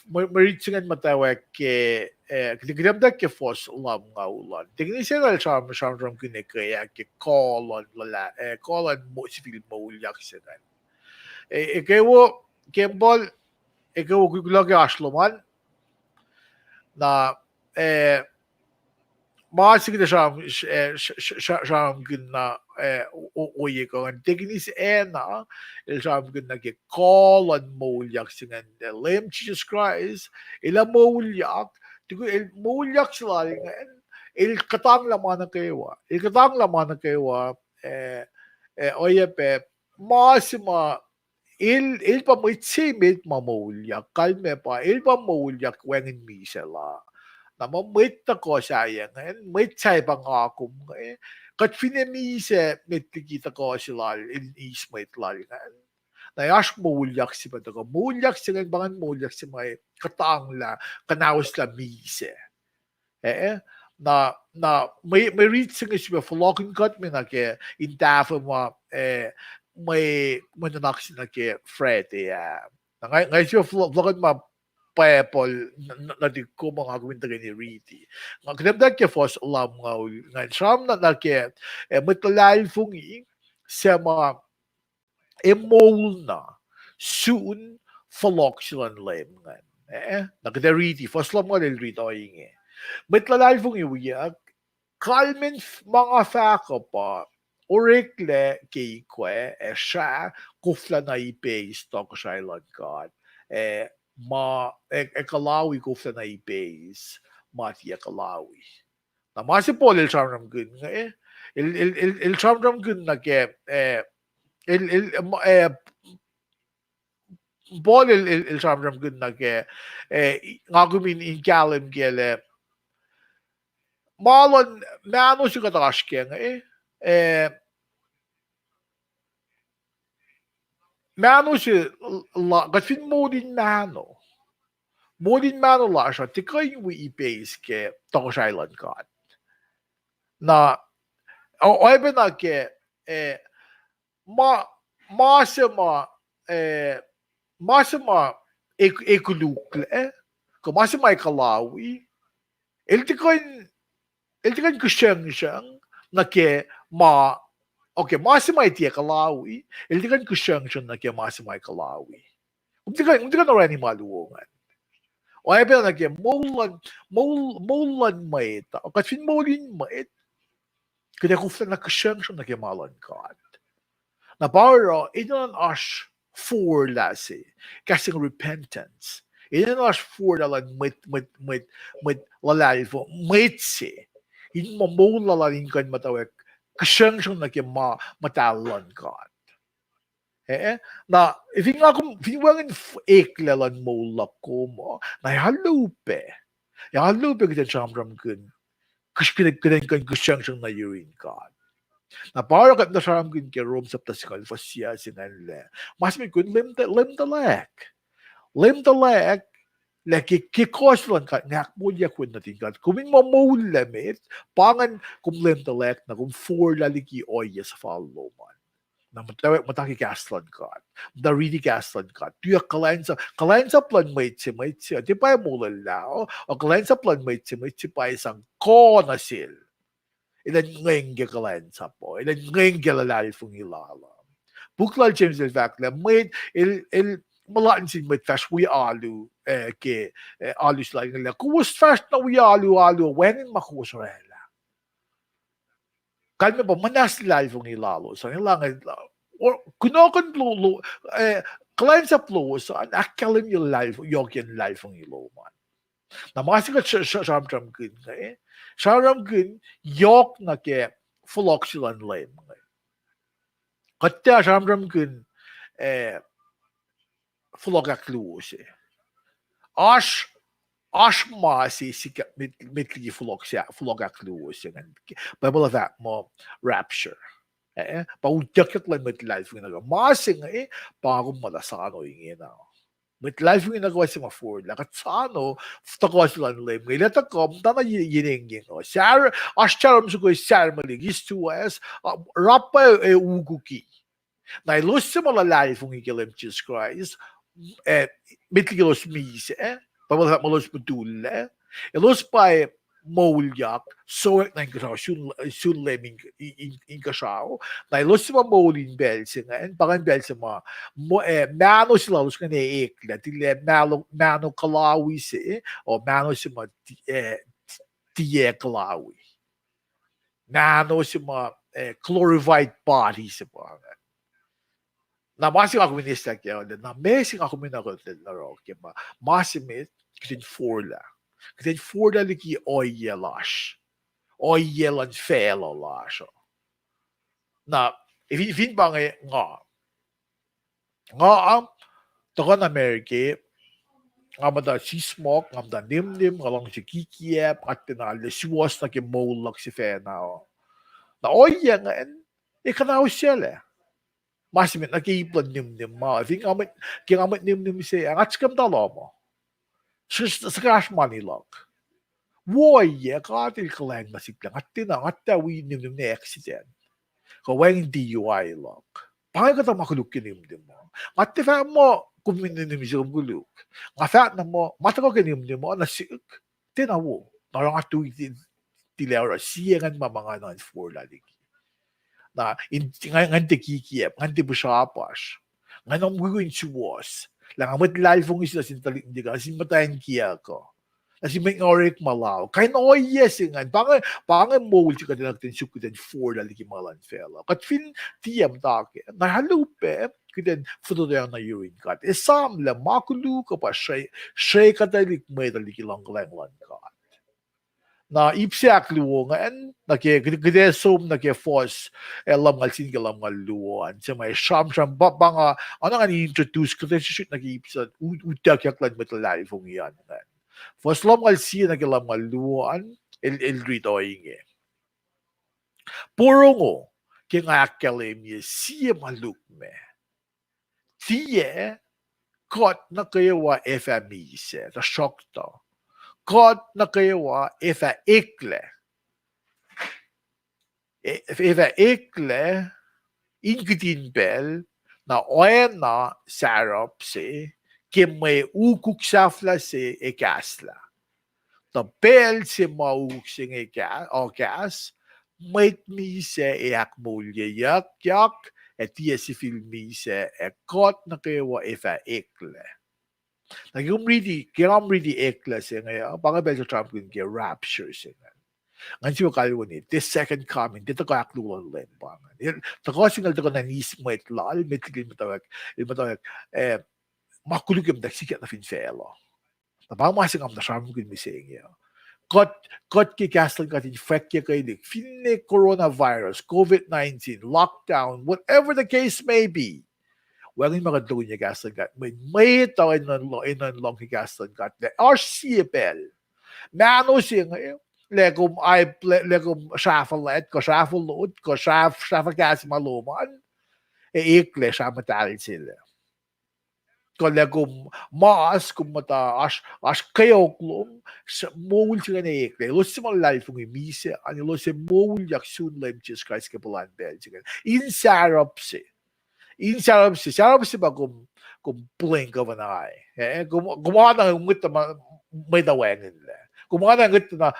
[SPEAKER 1] Mwe Read siya matawag ke kinigramda ke fos lam nga ulan. Tingin siya nga siyam kinikaya ke kolon mo civil maulyak siya nga. Ikaw Kembol ikaw gugulog ashloman na masig na siyam gina uye ko ang tignis na siyam gina ke kolon maulyak siya nga. Lem Jesus Christ ila maulyak maulyak sila nga Kuhtanglah oye pe masima il pa mo itsimit maulyak kalme pa il pa maulyak wengin misela na mamit na ko sayang may tsay pang akum kat finemise mitikita ko sila in ismait lalingan na yash maulyak si pa daga maulyak sila bangan maulyak si may Kuhtanglah kanawas la mise na may read sing is be flocking cut me na ke in tafa mo may mananak na ke Fred na ngay siya flocking ma Apple na di ko mga gawin taga ni Reedy. Nga kinamdan ke fos alam nga siyam na ke matalal fungi sa mga emol na soon falok silang lem nga. Nakita Reedy, fos lam nga del Reedy oing matlalal fungi wiyak kalmen mga faka pa orekle kay kwe siya kufla na ipay stock siya ilan God ekalawi kufla na ipay mati ekalawi na masi po il chamram gun nga il chamram gun na ke Paul il chamram gun na ke ngagumin in kalim gele malon meano siya katashke nga Mano si la kasi modin mano. Modin mano la siya tikay wi ipes ke tong island god. Na o ibe na ke masema masema ekulukle ko masema ikalawi iltikan kusyang na ke okay masema iti ikalawi iltikan kusyang na ke masema ikalawi umtikan orani maluongan o ibe na ke molan maita o kasin molin mait kada kufta na kusyang na ke malan kad na bara idan ash for lasi kasing repentance idan ash for dalan mit lalai fo mitsi in mo lalin kan matawek kasyang na ke matalan kan na ifingwangin eklalan mo lako mo na halupe kita chamram kun kushkinek kan kasyang na yurin kan na para kat na saram kun ke rom sa tasikal fasya sinanle mas may kun lim the leg laki kikoslan ka ngak mo ya kun natin kan kuming mamulamit pangan kum lim the leg na kum for laliki oya sa follow man na mataki gaslan ka da really gaslan ka tuya kalansa plan may di pa mo lalao o kalansa plan may pa isang ko na sil ilan ngayong kalansa po ilan ngayong galalal fong ilala buklal James el fakla may il malaan sin may fast we alu ke alu sila nila kuwas fast na we alu wenin makusarela kalme ba manas live fong ilalo so nilang or kunokan lolo kalansa plo so an akalim yung live yogyan live fong iloman na makasikat sharam kun sharam kun yok na ke fulok silan lem katya sharam kun fulok akluose ash masi sikat mitli fulok akluose Bible of that mo rapture pa udyak lang mit life yung nagawa masing pagong malasano yung ina mit life yung nagawa si ma-afford lang at sano tako sila nilay mga ilata ko tana yinengin sar ascharam suko sar maligis to us rapa uguki na ilus si life yung ikilim Jesus Christ mitligilos mise pabala malos pedule ilus pa molyak so na sun leming in kasao na ilus si molin belsi nga pakan belsi mano sila lus nga ekla tile mano kalawi si o mano si tiye kalawi mano si chlorified body si na masing ako minista kaya na mesing ako minakotid na ro kaya masimit kitin forla liki oyelash oyelan felo lash na ifin ba nga ang takan Amerike nga mada si smoke nga mada nimnim nga lang si kikiep at tinali siwas na ki molak si fena na oye nga ikanaw siya masimit nakiplan nimnim ma ifin amat nimnim siya ang atskam talo mo Skrash money lock. Woye katil kalang masiklang at tinangat we nimnim na accident. Kawang DUI lock. Pangay ka makuluk kinimdim mo. At tifa mo kuminim siya kumuluk. Nga fat na mo matako kinimdim mo na siuk. Tinawo. Narang atu tilera siyangan mamanganan for lalig. Na nganti kikiep, nganti busyapas. Nganong guguin siwas. Lang amat live fong isla sintalik hindi ka kasi matayin kiya ko kasi may ngorek malaw kain yes nga pangan mo will ka tinagtin sukutan for laliki malan fela kat fin tiyam take na halupe kiden fudo na urine kat isam la makulu ka pa shay katalik may laliki lang kat na ipsiak luongan na ke gede som na ke force elam ngalsin galam ngaluan sa may sham banga ano nga ni-introduce ko tayo shoot na ipsa utak yak lan metal live fong yan force lam ngalsin na galam ngaluan el rito inge puro ngo ke nga akalem ye siya maluk me tie kot na kayo wa efa mise, ta shokto. Kot na kayo wa efa ekle. Efa ekle, ingedin bel, na oena sarop se, ke may ukuk safla se ekasla. Ta bel se mauk sing ekas, mait mise eak mulje yak, et die si fil mise kot na kayo wa efa ekle. Nagum really ekle se ngayon, baka bel sa Trump ke rapture se ngayon. Ngan siya kalwa ni, this second coming, dito ka akluwan rin pa. Tako singal tako na nismo lal, mitligil matawag, makulog yung daksikat na finfelo. Tapang masing am na sarang kung mising yun. Kot ki kastal ka infect ya kayo, finne coronavirus, COVID-19, lockdown, whatever the case may be. Wagin makadulog niya kastal ka, may tao inon long ki kastal ka, or siyepel. Mano siya ngayon, legum shuffle load, ko shuffle kasi maluman, ikle siya matalin sila. Ko legum maas, kung mata, as kayo klum, mowul sila na ikle. Lo si mga life ng imise, lo si mowul yak soon lem Jesus Christ kapalan bel. In sarap si ba kung blink of an eye. Gumawa na ngit na may dawengin le. Gumawa na ngit na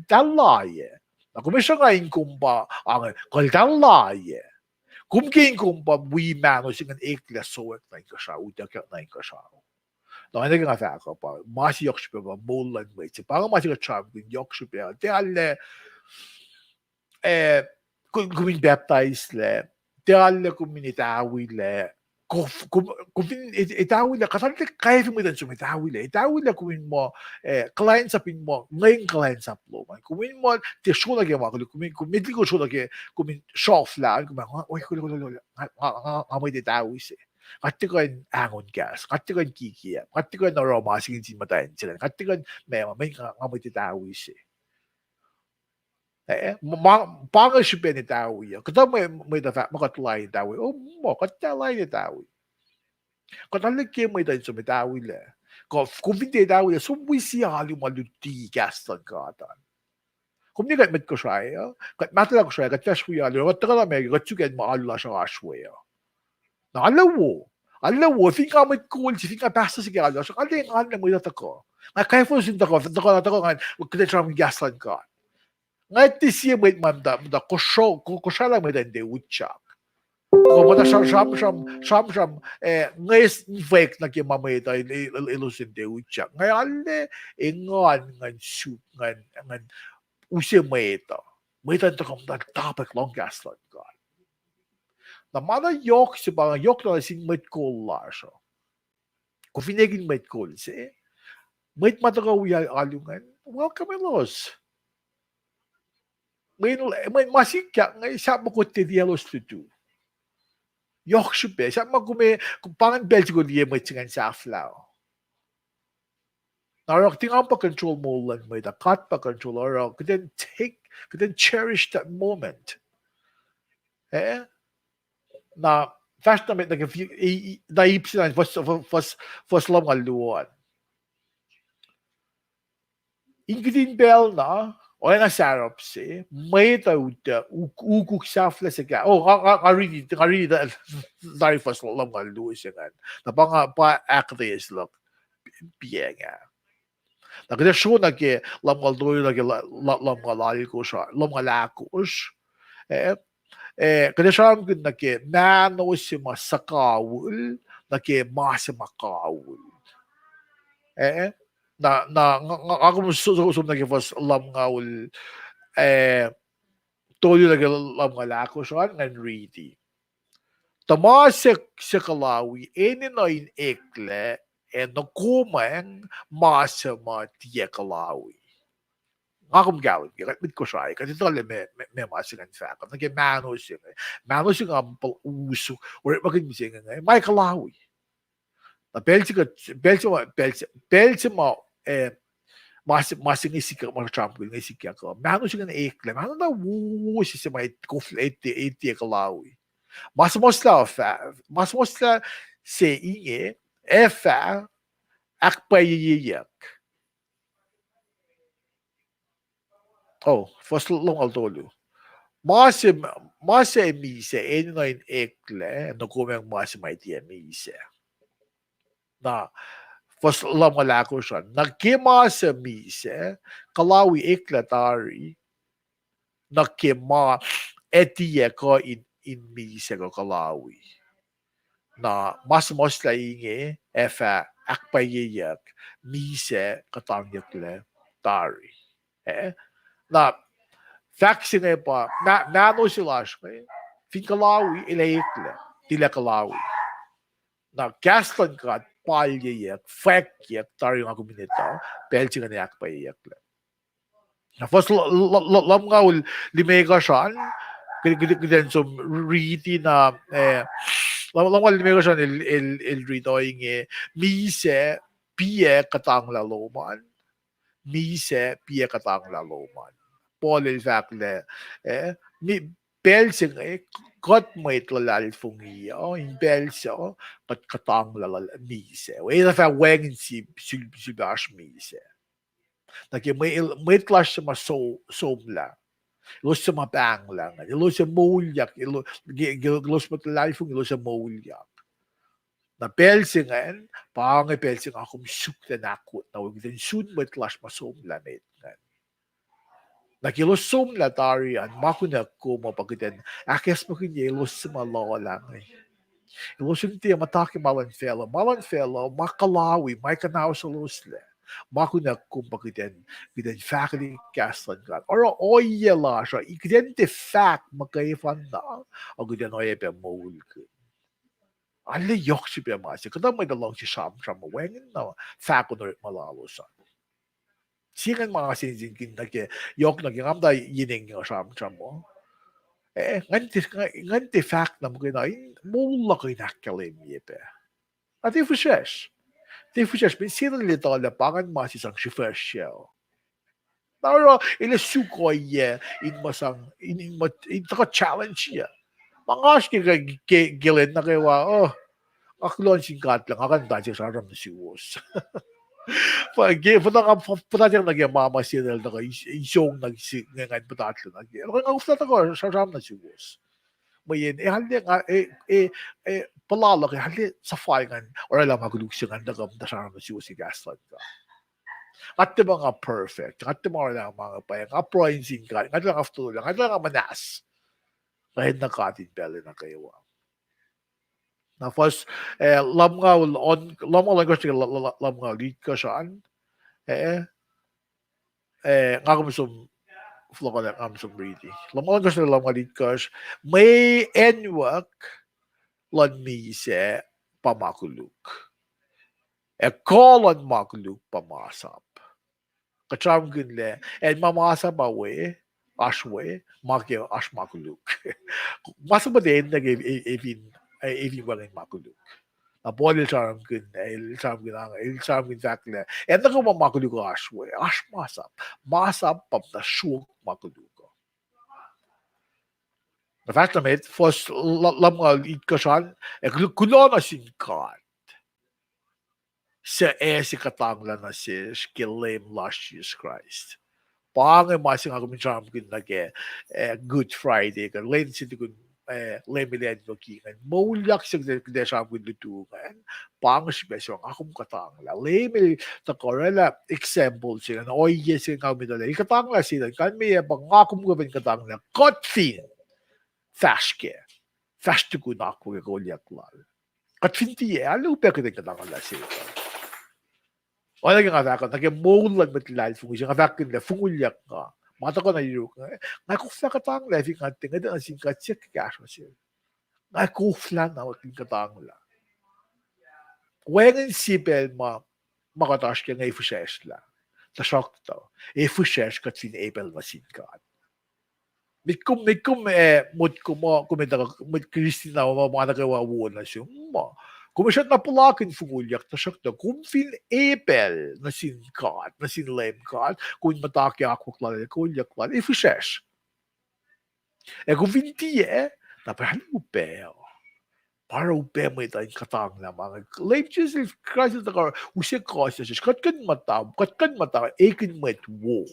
[SPEAKER 1] dalaye. Na kumisya nga yung kumpa, ang dalaye. Kumkin kumpa, we mano singan ikla soet na yung kasya, udyak na yung kasya. Na hindi nga faka pa, masi yokshipe ba, molan mo iti. Parang masi ka charm, kung yokshipe, di alle, kung baptize le, di alle kung minitawi le, kung itawi le, kasal kaya fumitan sumitawi le, itawi le kung mo, client sapin mo, ngayon client sap lo man, kung mo, ti show lagi mo, kung medli ko show lagi, kung show lang, kung oy, amoy itawi si. Kati ko yung angon gas, kati ko yung kikiya, kati ko yung aroma, sige sin matayin sila, kati ko yung may amoy itawi si. Pangal siya pinitawi yan. Kata may dafa, makatulay itawi. Mo, katalay itawi. Katalig kayo may tayo sumitawi le. Kung hindi itawi le, sumwi siya halim maluti kastan katan. Kung hindi met ko siya, kat matala ko siya, kat fesh ko yan, kat taka lamig, kat sugan maala siya ashwe. Na alawo, fin ka may cool, fin ka basta si gala, so kaling alam mo yata ko. Nga kaya po sinta ko, nga, wag kita siya gastan ka. Ngayon siya may manda kusya lang may dande utsak. Kung mata siyam, ngayon fake na kaya mamay tayo ilusin de utsak. Ngayon ngan soup, ngan usi may ito. May ito kong nagtapag long gaslan ka. Na mana yok siya ba, yok na sing may cool la siya. Kung finagin may cool siya, may matagawiya alungan, welcome los. May masikya ngay sa mo ko tedielos to. Yok siya sa mo kung pangan belti ko diye may tingan sa aflaw. Narok tingan pa control mo lang may da cut pa control or couldn't cherish that moment. Na fast na may naip sila was long aluan. Ingredient bell na o nga sarap si, may tawda, ukuk safla sa ka. Oh, karili dari first lang malu siya nga. Napang pa actress look, piya nga. Nakita show na ke, lamgaldoy na ke, lamgalali ko siya, lamgalakos. Kada siya ang na ke, nano si masakawul, na ke masamakawul. Ako susum na kifas lam nga ul tolyo na lam nga lako siya nga ready. Tamasik sa kalawi na in ekle no kumang masama tiya kalawi. Ako gawin mit ko siya kasi ito may masigan sa ako. Nagimano siya nga uso or maging siya nga may kalawi. Na belsi mo masing isik mga Trump ko isik ako. Mano siya na ekle. Mano na wusi sa may kufl eti kalawi. Mas mosla se inge efa akpayiyak. Oh, first long altolu. Mase mise eno in ekle no kumeng mase mai tie mise. Na first long malako siya. Nagkimase mise kalawi ekle tari nagkima etiye ko in mise ko kalawi. Na mas la inge efa akpayiyak mise katangyakle tari. Na faxing pa nano sila siya. Fin kalawi ilaikle tila kalawi. Na gaston ka palyayak fakyak tari nga kuminita pelsi nga niyak paiyakle. Na first lam nga ul limega siya kiden som ready na lam nga limega siya il rito yung mise piye katang laloman mise piye katang laloman. Paul il fakle mi pelsi nga kat may tlalal fungiyo in pelso kat katang lalal mise. Wala fa wengin si bash mise. Naki may tlash sa somla. Ilus sa mabang lang. Ilus sa mulyak. Ilus sa tlalal fungiyo ilus sa mulyak. Na pelsi nga pangay pelsi nga akong sukta nakot na wag din sun may tlash masomla met nga. Nakilusum la tarian, makunak ko mapagkiten, akes mo kinye ilusum lang eh. Ilusum tiya mataki malan fellow, makalawi, may kanaw sa lusle. Makunak ko pagkiten, kiten faculty kaslan ka. Oro oye la siya, ikiden te fact magkaifan na, o kiten oye pe mawul ka. Ali yok si pe masi, kada may dalong si Sham mawengin na, fact ko na malalusan. Sikan mga sinjingkin na ke yok na kingamda yining nga sam mo. Nganti fact na mo kinain, mula ko inakalim yepe. At ifushesh. Bin sila lito na pangan masisang shifresh shell. Pero ilisukoy ye in taka challenge ye. Mga aski ka gilid na kayo, aklon singkat lang, akan dati sa aram na siwos. Pagkakang nagyamama sila na isong nagsingangan patatlo na. Ang uflat ako, sarap na sigos. Mayin, hali nga, palalaki, hali sa fayangan, or alam magulugsingan na gam na sarap na sigos si gaslan ka. At di mga perfect, at di mga mga payang, aproinsin ka, at lang aftulang, at lang manas. Kahit nakatin pala na kayo. Na first lam nga lead ka saan nga kumusum flow ka lang kumusum ready lam nga lead ka may enwak lan mise pamakuluk kolon makuluk pamasap kacham gunle mamasap awe ashwe makyo ashmakuluk masap ba din nag evin walang makuluk. Apol ilsam gun fakle. Enda ko makuluk ashwe. Ash masap pap na shuk makuluk. The fact of it, first lam nga itkasan, kulona sinkat. Sa si Kuhtanglah na si Skillim Last Jesus Christ. Pangay masing ako minsan gun nage Good Friday. Lain sindi gun lemilen no kingan maulyak sa desam gun lutungan pang special akong Kuhtanglah lemil ta korela example sila na oy yes nga midala Kuhtanglah sila kan may bang akong gaben Kuhtanglah kotfin fashke fast ko na ako golyak lal kotfin ti alu pe ko Kuhtanglah sila wala nga ako nag-maulag matilal fungisyon nga vakin la fungulyak nga mata ko na yun. Nakufla Kuhtanglah. If nga tingad ang singkat siya kikasya siya. Nakufla na waking Kuhtanglah. Wengen sipel makatash ka nga ifushesh la. Tasok to. Ifushesh kat sin epel masingkat. Mikum kumita Kristina mga nagawawon na siya. Kumasyat na pulakin fungulyak tasok to. Kung fin epel na sinkat, na sinlemkat, kung mataki ako klal, kulyak klal, ifushesh. Kung fin tiye, napahalupe. para upemay tayo katang na mga life Jesus Christ na ka usik ka sa Jesus katkan mata ekin met wo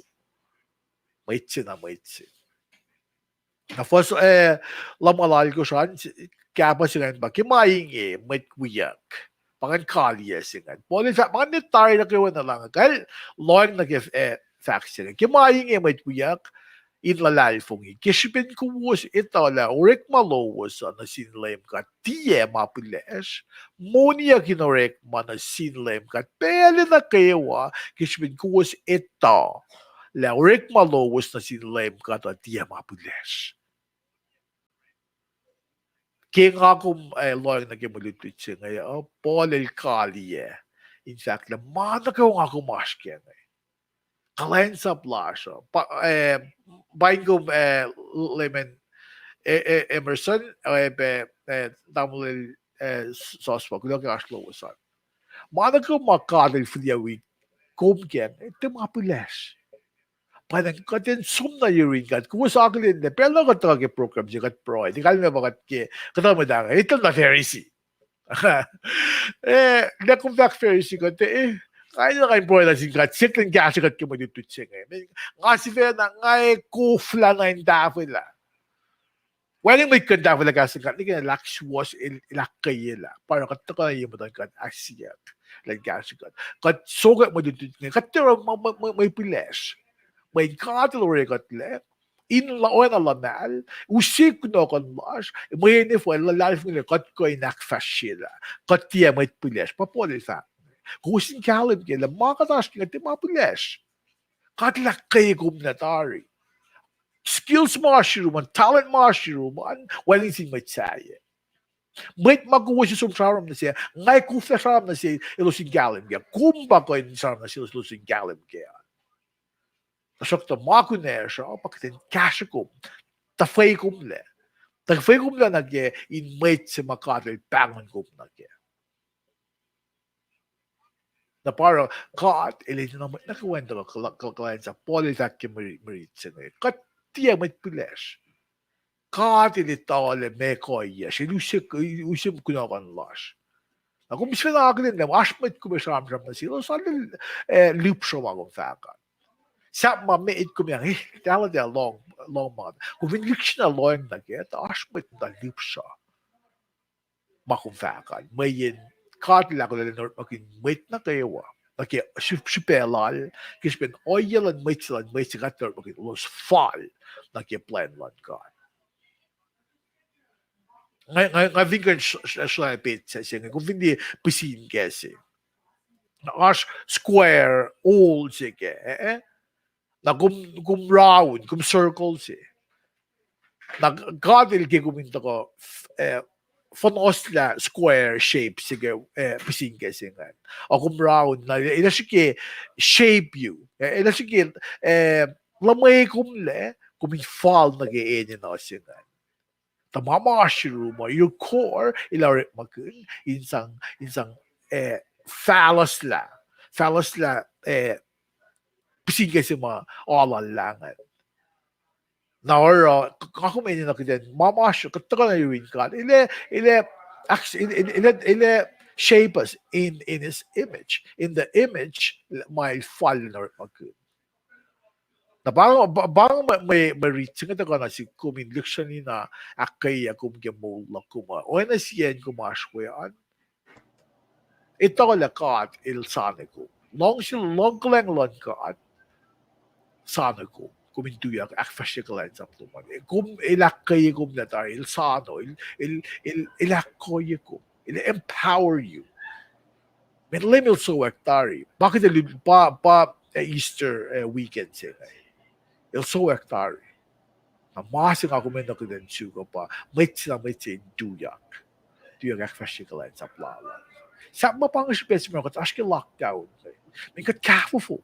[SPEAKER 1] maitsin na maitsin na first lamalal ko siya kaya pa siya ba kimaing met kuyak pangan kalye singan poli sa mga nitari na kayo na lang kahit loang nag faction kimaing met kuyak inlalal fongi kishpin kuwas itala orek malowos na sinlem ka tie mapiles monia kinorek mana sinlem ka pele na kayawa kishpin kuwas ita la orek malowos na sinlem ka ta tie mapiles king akum loyang nagimulitwit siya ngayon polel kalye in fact la mana kayo nga kumaskyan Kalain sa plasyo. Bain ko Lemon Emerson tamul sospa kulo ka aslo wasan. Mana ko makadil fliawi kumken ito mga piles. Parang katin sum na yurin kat kung sa akin din pero ka talaga program siya kat pro. Di kali na bakat ke katama dang ito na Pharisee. Na kung back Pharisee ko kaya na kayo po na singkat, sikling kasikat ko mo dito siya ngayon. Nga si Fena, nga kufla na yung dafil la. Walang may kanda pala kasikat, hindi ka na laksuwas ilakay la. Parang kataka na yung matang kat asiyat. Lang kasikat. Kat sugat mo dito ngayon, katira may piles. May katil kat le. Inlaon na lanal, usik no kan mas, may ni fo lalif ni kat ko inakfas sila. Kat tiya may piles, papoli sa. Kusin kalim kila makatas nga ti mapiles. Katlakay kumnatari. Skills mushroom, talent mushroom, waling sing may tsaye. May magkuha siya sumsaram na siya, ngay kufa saram na siya, ilusin kalim kaya. Kumba ko yung saram na siya, ilusin kalim kaya. Tasok ta makuner siya, pakitin kasya kum, tafay kumle. Tafay kumle na kaya, inmate si makatil, pangon kum na kaya. Na parang kat ilin na nakuwento ko kalain sa politak ki maritsa ngayon. Kat tiya may piles. Kat ilitale me koya. Silusik usim kunakan las. Ako mismo na akin din. Asmet ko besam na sila. Sa loop siya akong fakat. Sa mamait ko yan. Tala dia long month. Kung vinlik siya na long na kaya. Asmet na loop siya. Makong fakat. Mayin Kadla ko lang makin wait na kayo okay shipelal kispen oil and wait sigator makin los fall like plan lang ka ngay vingan siya pizza siya kung hindi pisin kasi na square all sige na kum round kum circle siya na kadil ke kuminta ko Fonosla square shape sige pising kasi nga. O kung round na ila sige shape you. Ila sige lamay kumle kung fall na gainin na sige. Tamama mushroom your core ila makun insang phallus la pising kasi mga alalangan. Now, kako may nakita, mamasyo, kataka na yung God. Ile shape us in His image. In the image, may fall na magkun. Na bang may reach nga ka na si kuminlik siya ni na akay akum gemula kuma. O na siyan kumashwayan. Ito ko lakat ilsane ko. Long lang God. Sana ko. Kumintuyak akfashikalan sa pluman. Kum ilakay kum na tayo, ilsano, ilakoy kum, il-empower you. Menlim il so aktari. Bakit pa Easter weekend siya? Il so aktari. Namasing ako men nakidensu ko pa, may duyak. Duyak akfashikalan sa pluman. Sa mapang specimen ko, taas ki lockdown. May katkafo.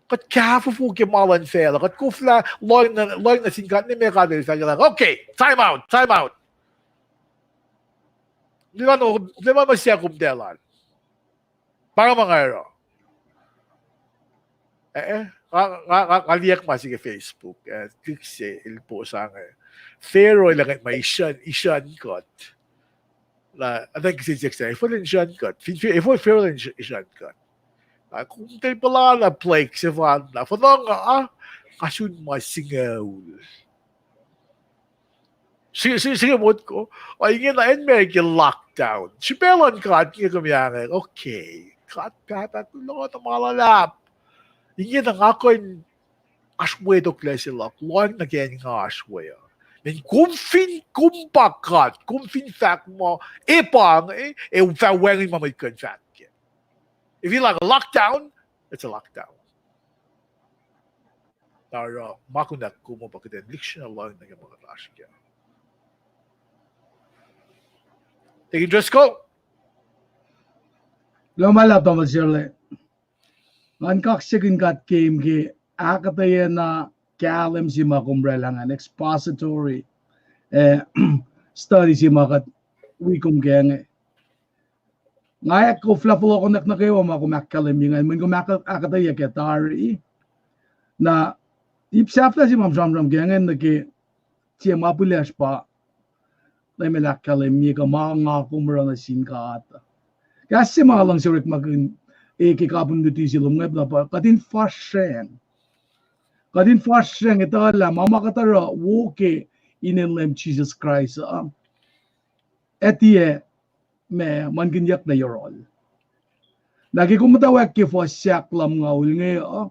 [SPEAKER 1] Kat kafu ke malan fela. Kat kufla loy na singkat ni mekadil fela. Okay, time out. Di ba masya kumdelan? Para mga ero. Kaliyak masih ke Facebook. Kikse ilpo sa nga. Pero ilangan may isan kot. I think si Jackson, if in siyan kat, if we feel in siyan kat. Kung tayo pala na play si Van na, fatang kasun masingaw. Sige mo ko, ay nga na may lockdown. Si Pelon kat, nga kumiyangin, okay, kat at tulungan na malalap. Hindi na nga ko yung asway do klase lak, luan na ganyan nga asway. Men kumpak kumfin fact mo, epang, fawengin mo may fact. If you like a lockdown, it's a lockdown. Tara, makunak kumo pa kita election lang na mga rasya. Take just go.
[SPEAKER 2] Lumala Thomas Shirley. Ngan kaksikin kat game ki akataya na kalam si makumrelangan expository study si makat wikum genge. Ngaya ko flapolo ko nak nakayo makumakalim yung man kumakataya ketari na ipsafla si mamsamram gengen na ki siya mapulas pa na melakalim yung mga kumra na sinkata. Kasi malang si Rick magin kikapon dito silong ngayp na pa kadin fashion ito alam mamakatara woke inenlem Jesus Christ etiye me manginyak na yorol. Lagi kumatawag ki for siyak lam nga ul nga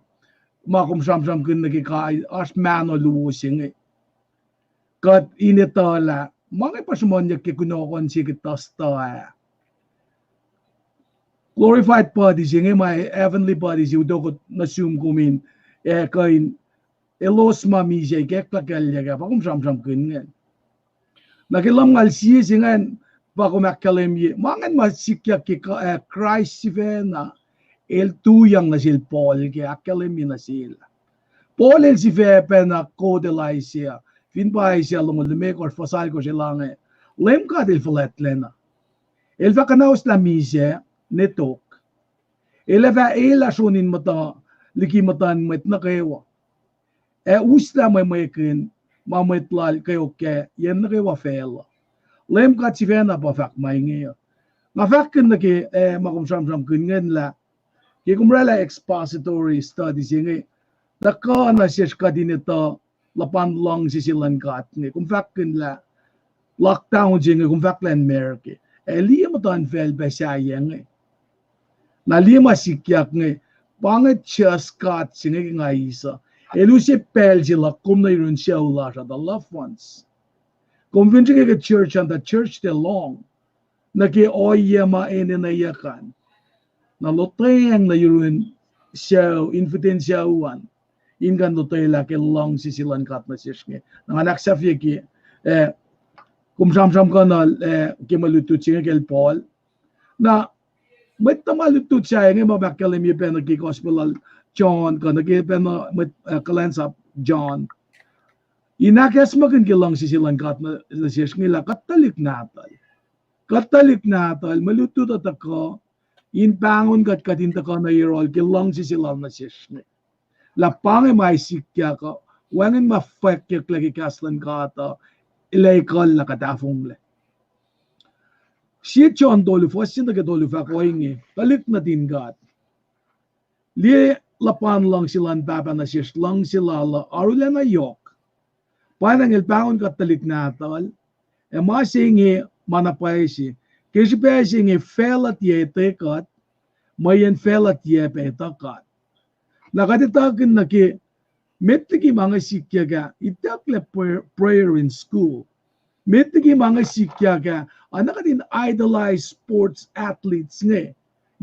[SPEAKER 2] makumsam-sam kun nagi ka as mano luwusing kat initala mga pasmonyak ki kunokon si kitasta glorified bodies yung may heavenly bodies yung dokot nasum kumin kain elos mami siya keklakal yaga pakumsam-sam kun nga nagilam ngal siya singan pakumakalim ye mangan masikya ki Christ si Vena el tuyang na sil Paul ki akalim na sila Paul el si Vepe na kodelay siya finbay siya lumulumek or fasal ko siya lang lem ka del falet lena el va kanaus la mise netok el va el asunin mata liki matan met na kayo usta may kin mametlal kayo ke yen na kayo fel lem kat si Vena pa fak may ngayon. Nga fakin na ki makumsam-sam kungan la ki kumrela expository studies yung daka na siya ka din ito lapan lang si silan kat nga kung fakin la lockdown yung kung faklan merke liya mo tan fel ba siya yung na liya masikyak nga pangit siya kat siya nga isa elu si pel sila kum na yun siya ula siya the loved ones convincing a church and the church de long naki oya ma eninayakan na loteng na yun siya infidensya uwan ingan lotay la ke long sisilan kat na siya nga anak sa fiki kumsam-sam ka na kimalutut siya kel Paul na may tamalutut siya nga mabakalim yung penagi gospel John ka nagipen na kalensap John inakas makin kilang sisilan kat na siya ngila katalik natal malutut at ako inpangon kat katinta ka na irol kilang sisilan na siya lapang may sikya ka wangin mafakyak lagi kaslan ka ata ilaykal na katafong le siya John dolufo siya nagadolufo ako ingi talik na din kat li lapan lang silan baba na siya lang sila arula na yok parang ilpangon katalik natal masingi manapay si kasi pa singi felat ye tekat mayan felat ye petakat nakatitakin na ki metigi mga sikya ka itakle prayer in school metigi mga sikya ka anak din idolize sports athletes nga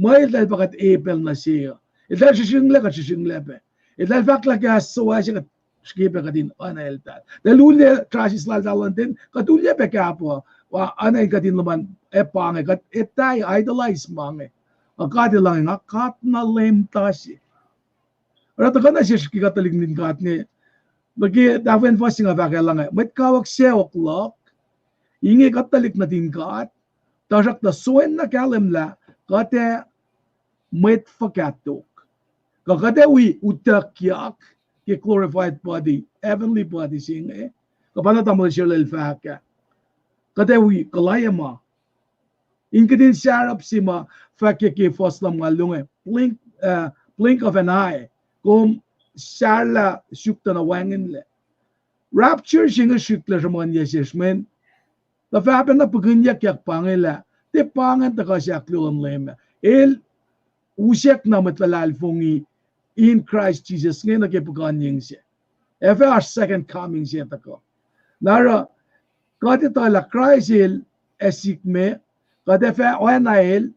[SPEAKER 2] may dahil pakat apel na siya dahil sisingle pe dahil fakla ka suwa siya skipe ka din eltat dahil uli trasis lalalan din katulya pe ka po anay ka din naman pangay kat etay idolize mga akati lang nga kat na lemtasi Rata ka na siya kikatalig din kat nga bagi dawen fasting nga bakal lang met kawak 7 o'clock ingi katalik na din kat tasak na suen na kalemla kate met fakatok kakate wi utakyak ki glorified body heavenly body sing kapana tamo siya lelfaka kate wi kalayama Inkadin syarap si ma fakir ki foslam ngalunge blink of an eye kum syarla shukta na wangin le rapture singa shukla ramon yesesmen da fapen na pugunya kyak pangela te pangan ta kasyak lulom lema el usyak na matlalal fongi in Christ Jesus ngayon nakipugan siya ever our second coming siya tako nara kati tala Christ il esik me kati fa onail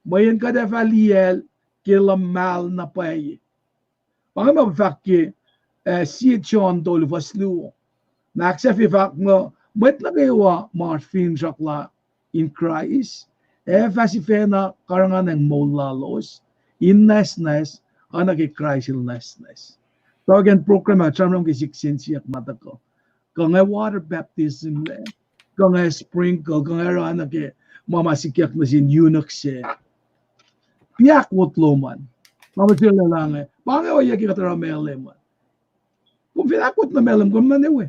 [SPEAKER 2] mayin kati fa liel kilamal na pay pangam fakki si John tol vaslu naksa fi fak mo met na kayo marfin sakla in Christ fa si fena karangan ng molalos innesness anaki Christ illnessness so again program chamram ki siksin siyak matako kung water baptism le kung sprinkle kung anaki mama sikyak na sin eunuch siya piyak wotloman mama sila lang pangaw yaki katara melem kung pinakot na melem kung manewe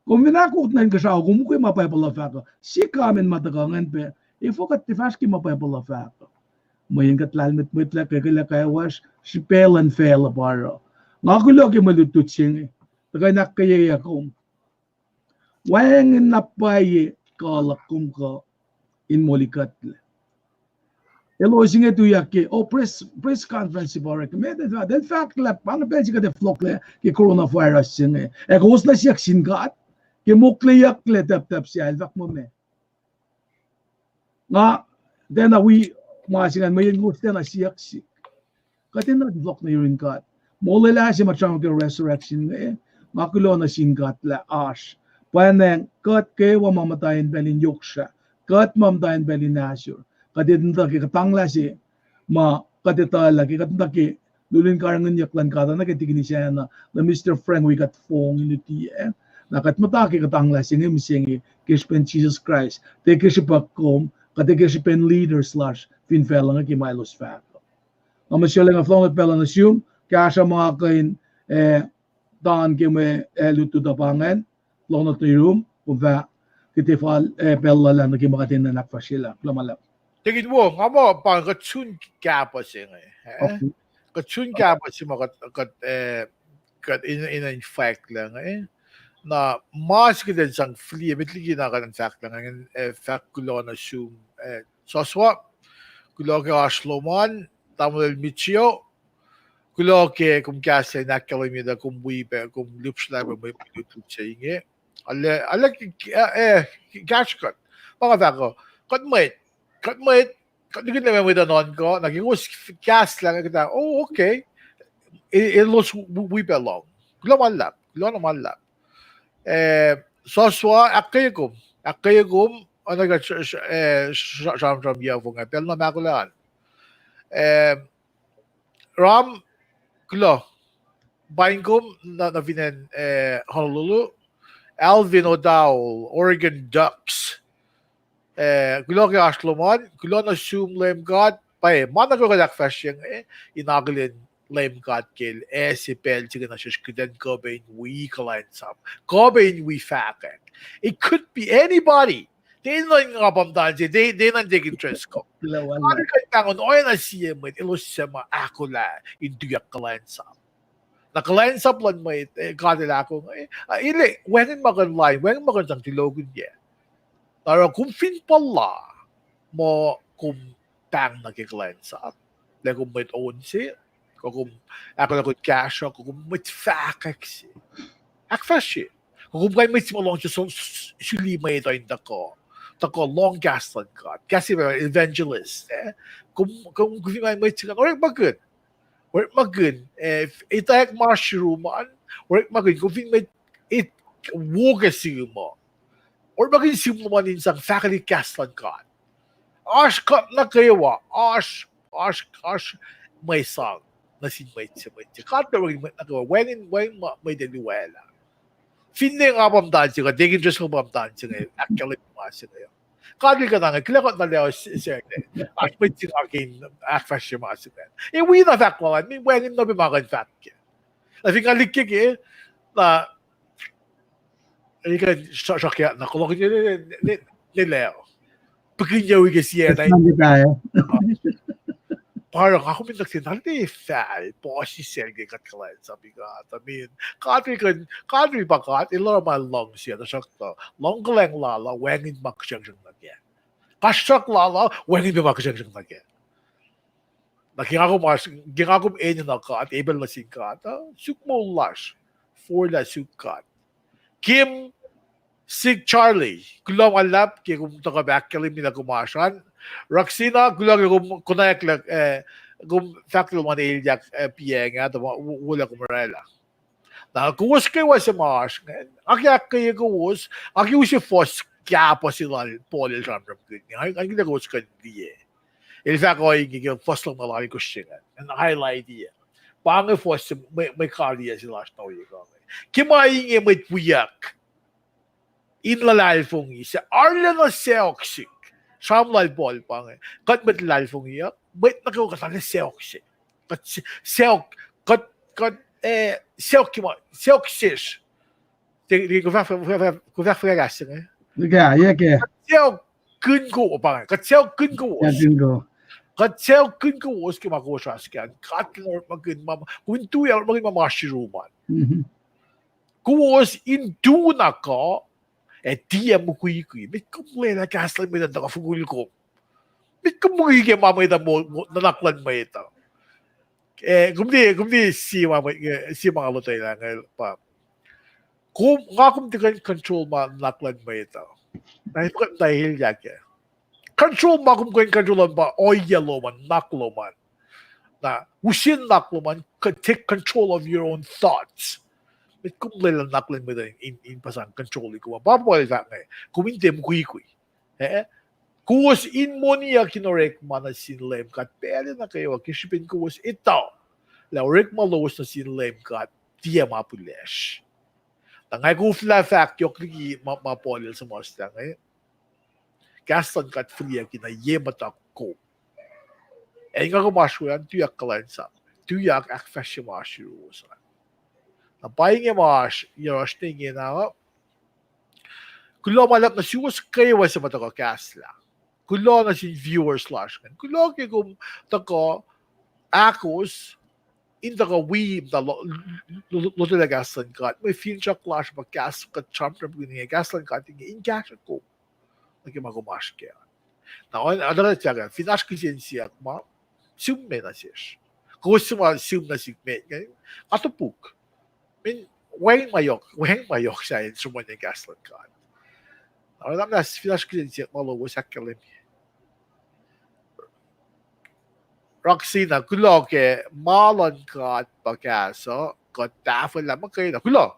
[SPEAKER 2] kung pinakot na kasaw kung mukha mapayapala faka si kamen matakangan pe ifokat tifaski mapayapala faka mayin katlalmit mitla kagala kaya was si pelan fela para ngakulo ki malutut sing tagay nakaya yakom wang napaye kalakum ka in molikatle elo singe tu yakke press conference bare recommended that fact la pang pe siga de flock le ki coronavirus singe e gos na siyak singat ki mukle yakle tap si alvak mo me nga then we masingan may gusto na siyak sik katin na block na yun kat molela si machang ke resurrection makulo na singat la ash paneng kat ke wa mamatayin belin yoksha kat mamatayin belin nasur kadit nta ki Kuhtanglah si ma kadita lagi katita ki lulin karangan yaklan kata na kitigini siya na Mr. Frank we got fong inuti na katmata ki Kuhtanglah si ngim singi kispen Jesus Christ te kisipakom kati kisipen leader slash finfela nga ki Milos Fako ang masyalang aflong at pala nasyum kaya siya mga kain daan ki may luto da pangan long na tuyrum kung ba kitifal pela lang na ki makatin na nakfasila klamalap
[SPEAKER 1] Tingin mo, nga mo, pang katsun kapa siya katsun kapa siya kat in-infect lang na mas kita sang flea, mitli ginakan-infect lang, infect kulo na siyum, soswa, kulo ke asloman, tamul michio, kulo ke kum kasa nakalimida kum wipe, kum lipslab, may pinutut siya inge, ala cash cut, mga tako, kat mo dikit na may danon ko, naging cast lang kita. Oh, okay. It looks we belong. Kulo naman lap. Soswa akayagum, ano ga sham yavo nga pel na makulaan. Ram kulo baingum na vinen Honolulu, Alvin O'Dowell, Oregon Ducks. Kulo ke asloman, kulo na sum lem god, pa mana ko kadak fashion inaglin lem god kill si pel chicken na shish kuden gobe we clients up. Gobe we fakek. It could be anybody. They not ngapam danse, they not take interest ko. Ano kay tangon oy na siya mo ilos siya ma akula into yak clients up. Na clients up lan mo kadila ko ile when magan line, when magan sang tilogun ye. Pero kung fin pala mo kung tang nagkiklensa at kung may own siya, kung ako na kung cash kung may fakak siya. Akfa siya. Kung may simulong siya, suli may ito yung tako long gaston ka. Kasi may evangelist. Kung may siya, work magin. If itayak mushrooman, work magin. Kung may wugas siya mo. Or maging simumanin sa faculty castan ka. Ash cut na kayo Ash may song na sinwait. Kat na maging when may deliwela. Finde nga pamtaan siya, digin just ko pamtaan siya, actually pumasya kayo. Kadil ka na nga, kilakot na leo siya, ash may siya akin, akfas siya mga siya. We na fact mo, when na bimakan fact ka. Kasi nga likik na Ika sakya na kulok ni Leo. begin niya wig siya na
[SPEAKER 2] Nanti tayo.
[SPEAKER 1] parang ako may nagsinali fal po si Sergey Katkalan sabi ka tamin kadri pa kat ilor man long siya na sakto long kaleng lala wengin maksyang nagyan kasak lala wengin maksyang nagyan Nakingagum enyo na ka at able na singkat sukmo lash for la sukat Kim Sig Charlie kulang alap kaya kung back kalim nila kumasan Roxina kulang kunayak lang kung factor man iljak pieng at wala kumarela na kuwas kayo sa mas akyak kayo kuwas akyo si fos kya pa sila polil ramram ang ginagawas ka diye in fact ko yung fos lang malaki ko siya and highlight diye pangay fos may kardiya sila sa tawag ko kimayin may puyak inlalal fong isa arla na seoksik samlal bol pangay kat met lal fong iya bet na ko kasana seoksik kat seok kat seoksis ko fa gasin
[SPEAKER 2] Kaya, ya kaya.
[SPEAKER 1] seok kun ko pangay kat seok kun ko
[SPEAKER 2] Yakin ko.
[SPEAKER 1] kat seok kun ko os ki makosas kan kat or magin mama kun tu ya magin mama shiruman kuos in tu na ko dia mo kui mit kumle na kasal mi na fugul ko mit kumui ke mama ita mo nanaklan mo ito kumdi si mga lutay lang pa kung di kan control ma naklan mo ito dahil yake control ma kung control ba o yellow man naklo man na usin naklo man could take control of your own thoughts mit kumle lang naklan mo ito in pasang control ko baboy sa ngay kuminte mo kui kuwas in mo niya kinorek man na sinlem kat pwede na kayo kisipin kuwas ito laurek malos na sinlem kat diya mapulesh ngay ko fla fact yok ligi mapolil sa mosta ngay gaston kat fria kina yematak ko nga kumashuyan tuyak kalansa tuyak akfasya mashirusa na buying a mash yosh tingin na kulo malap na siwas kayo sa mata ko kasla kulo na si viewers slash kan kulo kay kung tako akos in the weeb the lo de gaslan kat may future clash ba gas kat champion ni gaslan kat in cash ko like magumash kaya na on adala tiyaga finash kisensiya ma summe na siya kusuma sum na sigme atupuk min weng mayok siya in sumon ni gaslan kat alam na finash kisensiya malo wasak kalim Roxina, kulo ke malon kat pagkaso, kat tafel lamang kayo na kulo.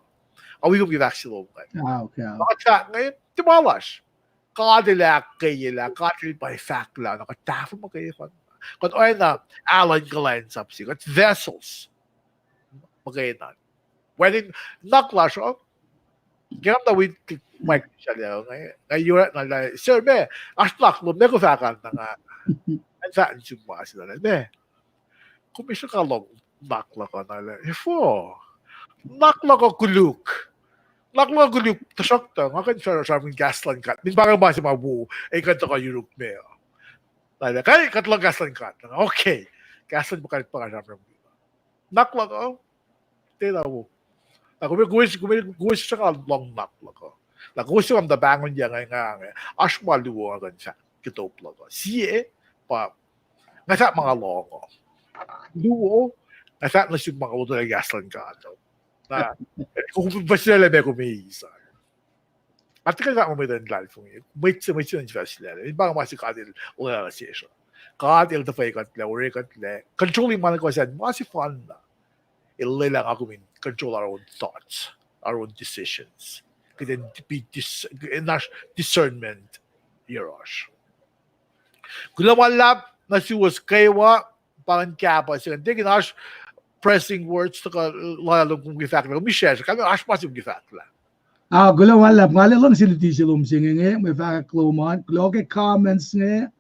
[SPEAKER 1] Awi ko givaksin lo kan.
[SPEAKER 2] Okay.
[SPEAKER 1] Maka ngayon, timalas. Kadila kayo la, kadil by fact la, nakatafel mo kayo kan. Kat oy na, Alan Galen sapsi, kat vessels. Magayon na. When naklas, kaya na with Mike siya lang. Ngayon na, sir, me, aslak lo, me ko fakan na nga. Saan summa sila na ne kumisyon ka long nakla ka na lang nakla ka kuluk tasok ta ngakan sa aming gaslan kat min parang ba si mabu kanto ka Europe me lala kay katlang gaslan kat okay gaslan mo kalit pa ka sa nakla ka tila mo kumis siya ka long nakla ka kumis siya ang dabangon niya ngayon asmaluwa kan siya kitopla ka siye pa ngasa mga longo duo ngasa na siya mga uto na gaslan ka na kung ba sila may kumihisa at kaya mo may dandal fong yun may siya sila ibang mga si Kadil wala na siya Kadil na fay katla uri katla controlling man ko siya mga si fun na ililang ako min control our own thoughts our own decisions kaya be discernment Yerosh Gulamalap na siwas kaywa parang kapa siya. Hindi ginash pressing words to ka lalong kung gifak na. Michelle, kami aspas yung gifak lang.
[SPEAKER 2] Gulamalap. Ngali lang sila ti silum singin may faka kloman. Kloke comments nga.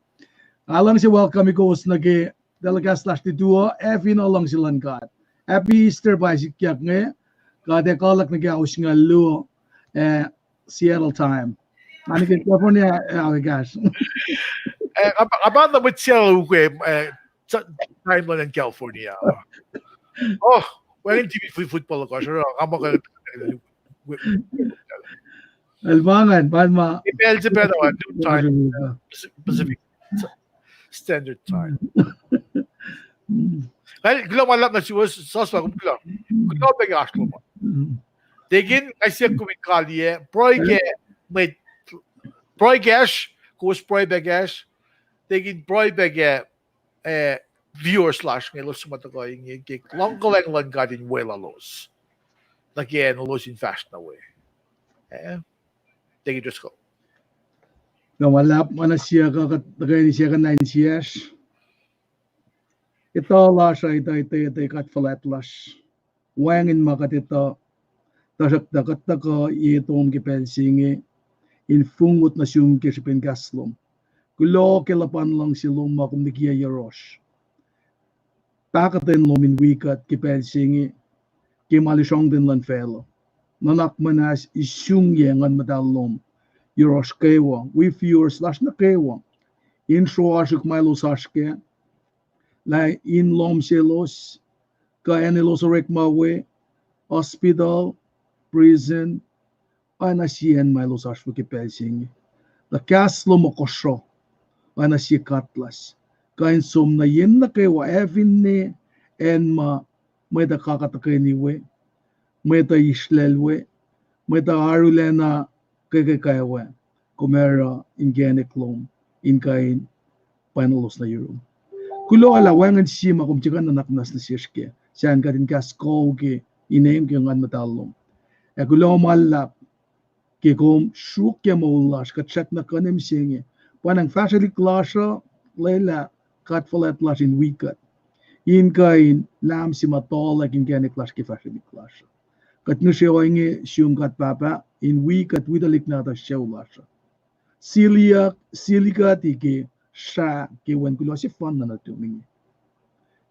[SPEAKER 2] Alang si welcome ikos na ki dalaga slash ti duo. Efi na lang silang kat. Happy Easter ba si kyak nga. Kade kalak na kya us nga luo. Seattle time. Ani ke California gas.
[SPEAKER 1] About the with timeline in California. Oh, we're in TV football ko. Sure, amo ka
[SPEAKER 2] Albangan palma.
[SPEAKER 1] depends pa naman noon time Pacific Standard Time. Kaya global lang na siya sa global. Global yung aslo mo. Degin kasi kumikali proige may proigesh kus proibegesh degin proibege viewers slash ngayon sumatago yung long lang lang gadin wala los. Again, los in fashion away. Degin just go.
[SPEAKER 2] Gamalap mana siya ka tagay siya ka 9 years. Ito la siya ito kat flat lash. Wangin makatito. Tasak dakat ko itong kipensingi in fungut na siyong kisipin gaslom. Kulo kilapan lang silong makumdikiya yarosh. Takatin lomin wikat kipensingi kimalisong din lan felo. Nanak manas isyong yengan madalom. Yarosh kewa. We viewers slash na kewa. In shoashuk malos ashke. La in lom selos. Ka enilos rekmawe. Hospital. Prison, anasiyan malos ashwo kipelsing. La kaslo mo kosyo, anasiya katlas. Kain som na yen na kayo evin ne, en may da kakatakay niwe, may da islelwe, may da arulena kaya kumera ingeneklom, in kain panalos na yuro. Kulo ala wangan siya makumtikan na naknas na siyashke, siyan ka din kasko ke, inaim kyung an matalom. Ekuh malap ke kom shuk ke maulas ka check na kanem singe panang fashion klasha lela kat falet lash in weekat in kain lam si matol like in gane clash ke fashion klasha kat no shewinge shum kat papa in weekat widalik na ta shewlasha silika tike sha ke wen kulo si fan na tuming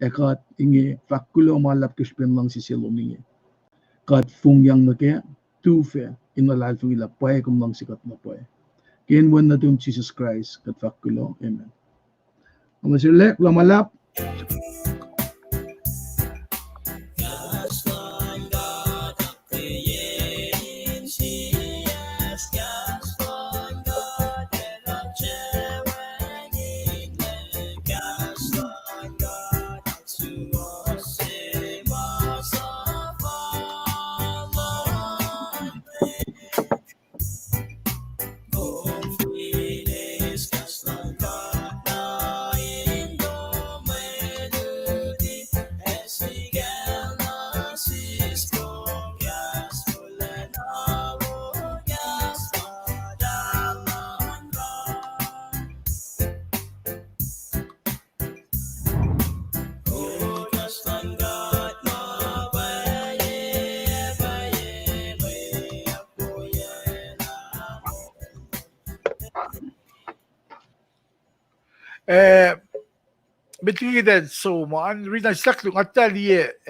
[SPEAKER 2] ekat inge fakulo malap ke spin lang si silominge kat fung yang na kaya tufe in malal fung ila pay kum lang sikat na pay. Ken wan na tum Jesus Christ kat fakulo. Amen. Ang sirle lamalap.
[SPEAKER 1] Betyder så man redan sagt att det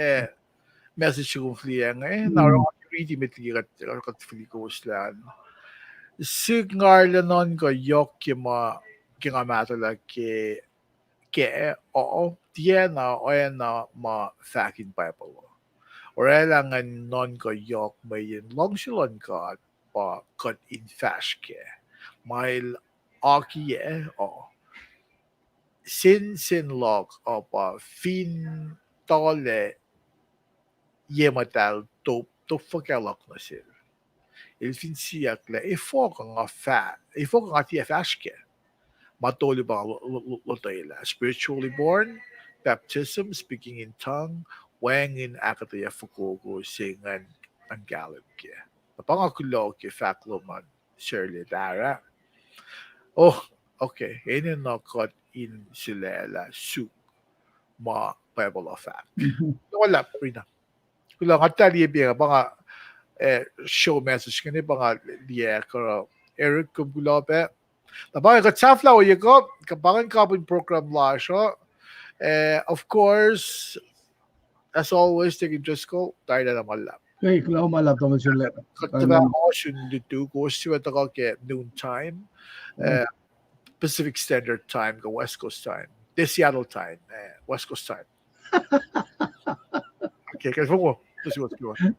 [SPEAKER 1] message kong fliang naroon read metligat kat filikoslan signal non ko yok kima matala ke o tiena o na ma fakin bible or elangan non ko yok may long silon ka pa kat in fashke mail aki o sin log apa fin tole yematal to fakelak na sil. Il fin siak le ifok nga tiafashke. Matoli ba lotayla. Spiritually born, baptism, speaking in tongue, wang in akataya fukogo singan ang galib ke. Napangakulo ke fakloman Shirley Dara. Oh, okay. Ini nakot in silela su ma Bible of fact. Wala Rina. Kulang at tali biya mga show message kani mga liya ko Eric Kumbulabe. Napaka katsafla o yako kabangan kapon program la siya. Of course, as always, taking just go tayo na naman lang.
[SPEAKER 2] Hey, kalau malap tamo sila.
[SPEAKER 1] Katrabaho dito ko siya ke noon time, Pacific Standard Time ka West Coast time. De Seattle time, West Coast time. Okay, kasi mo. This is what's going on.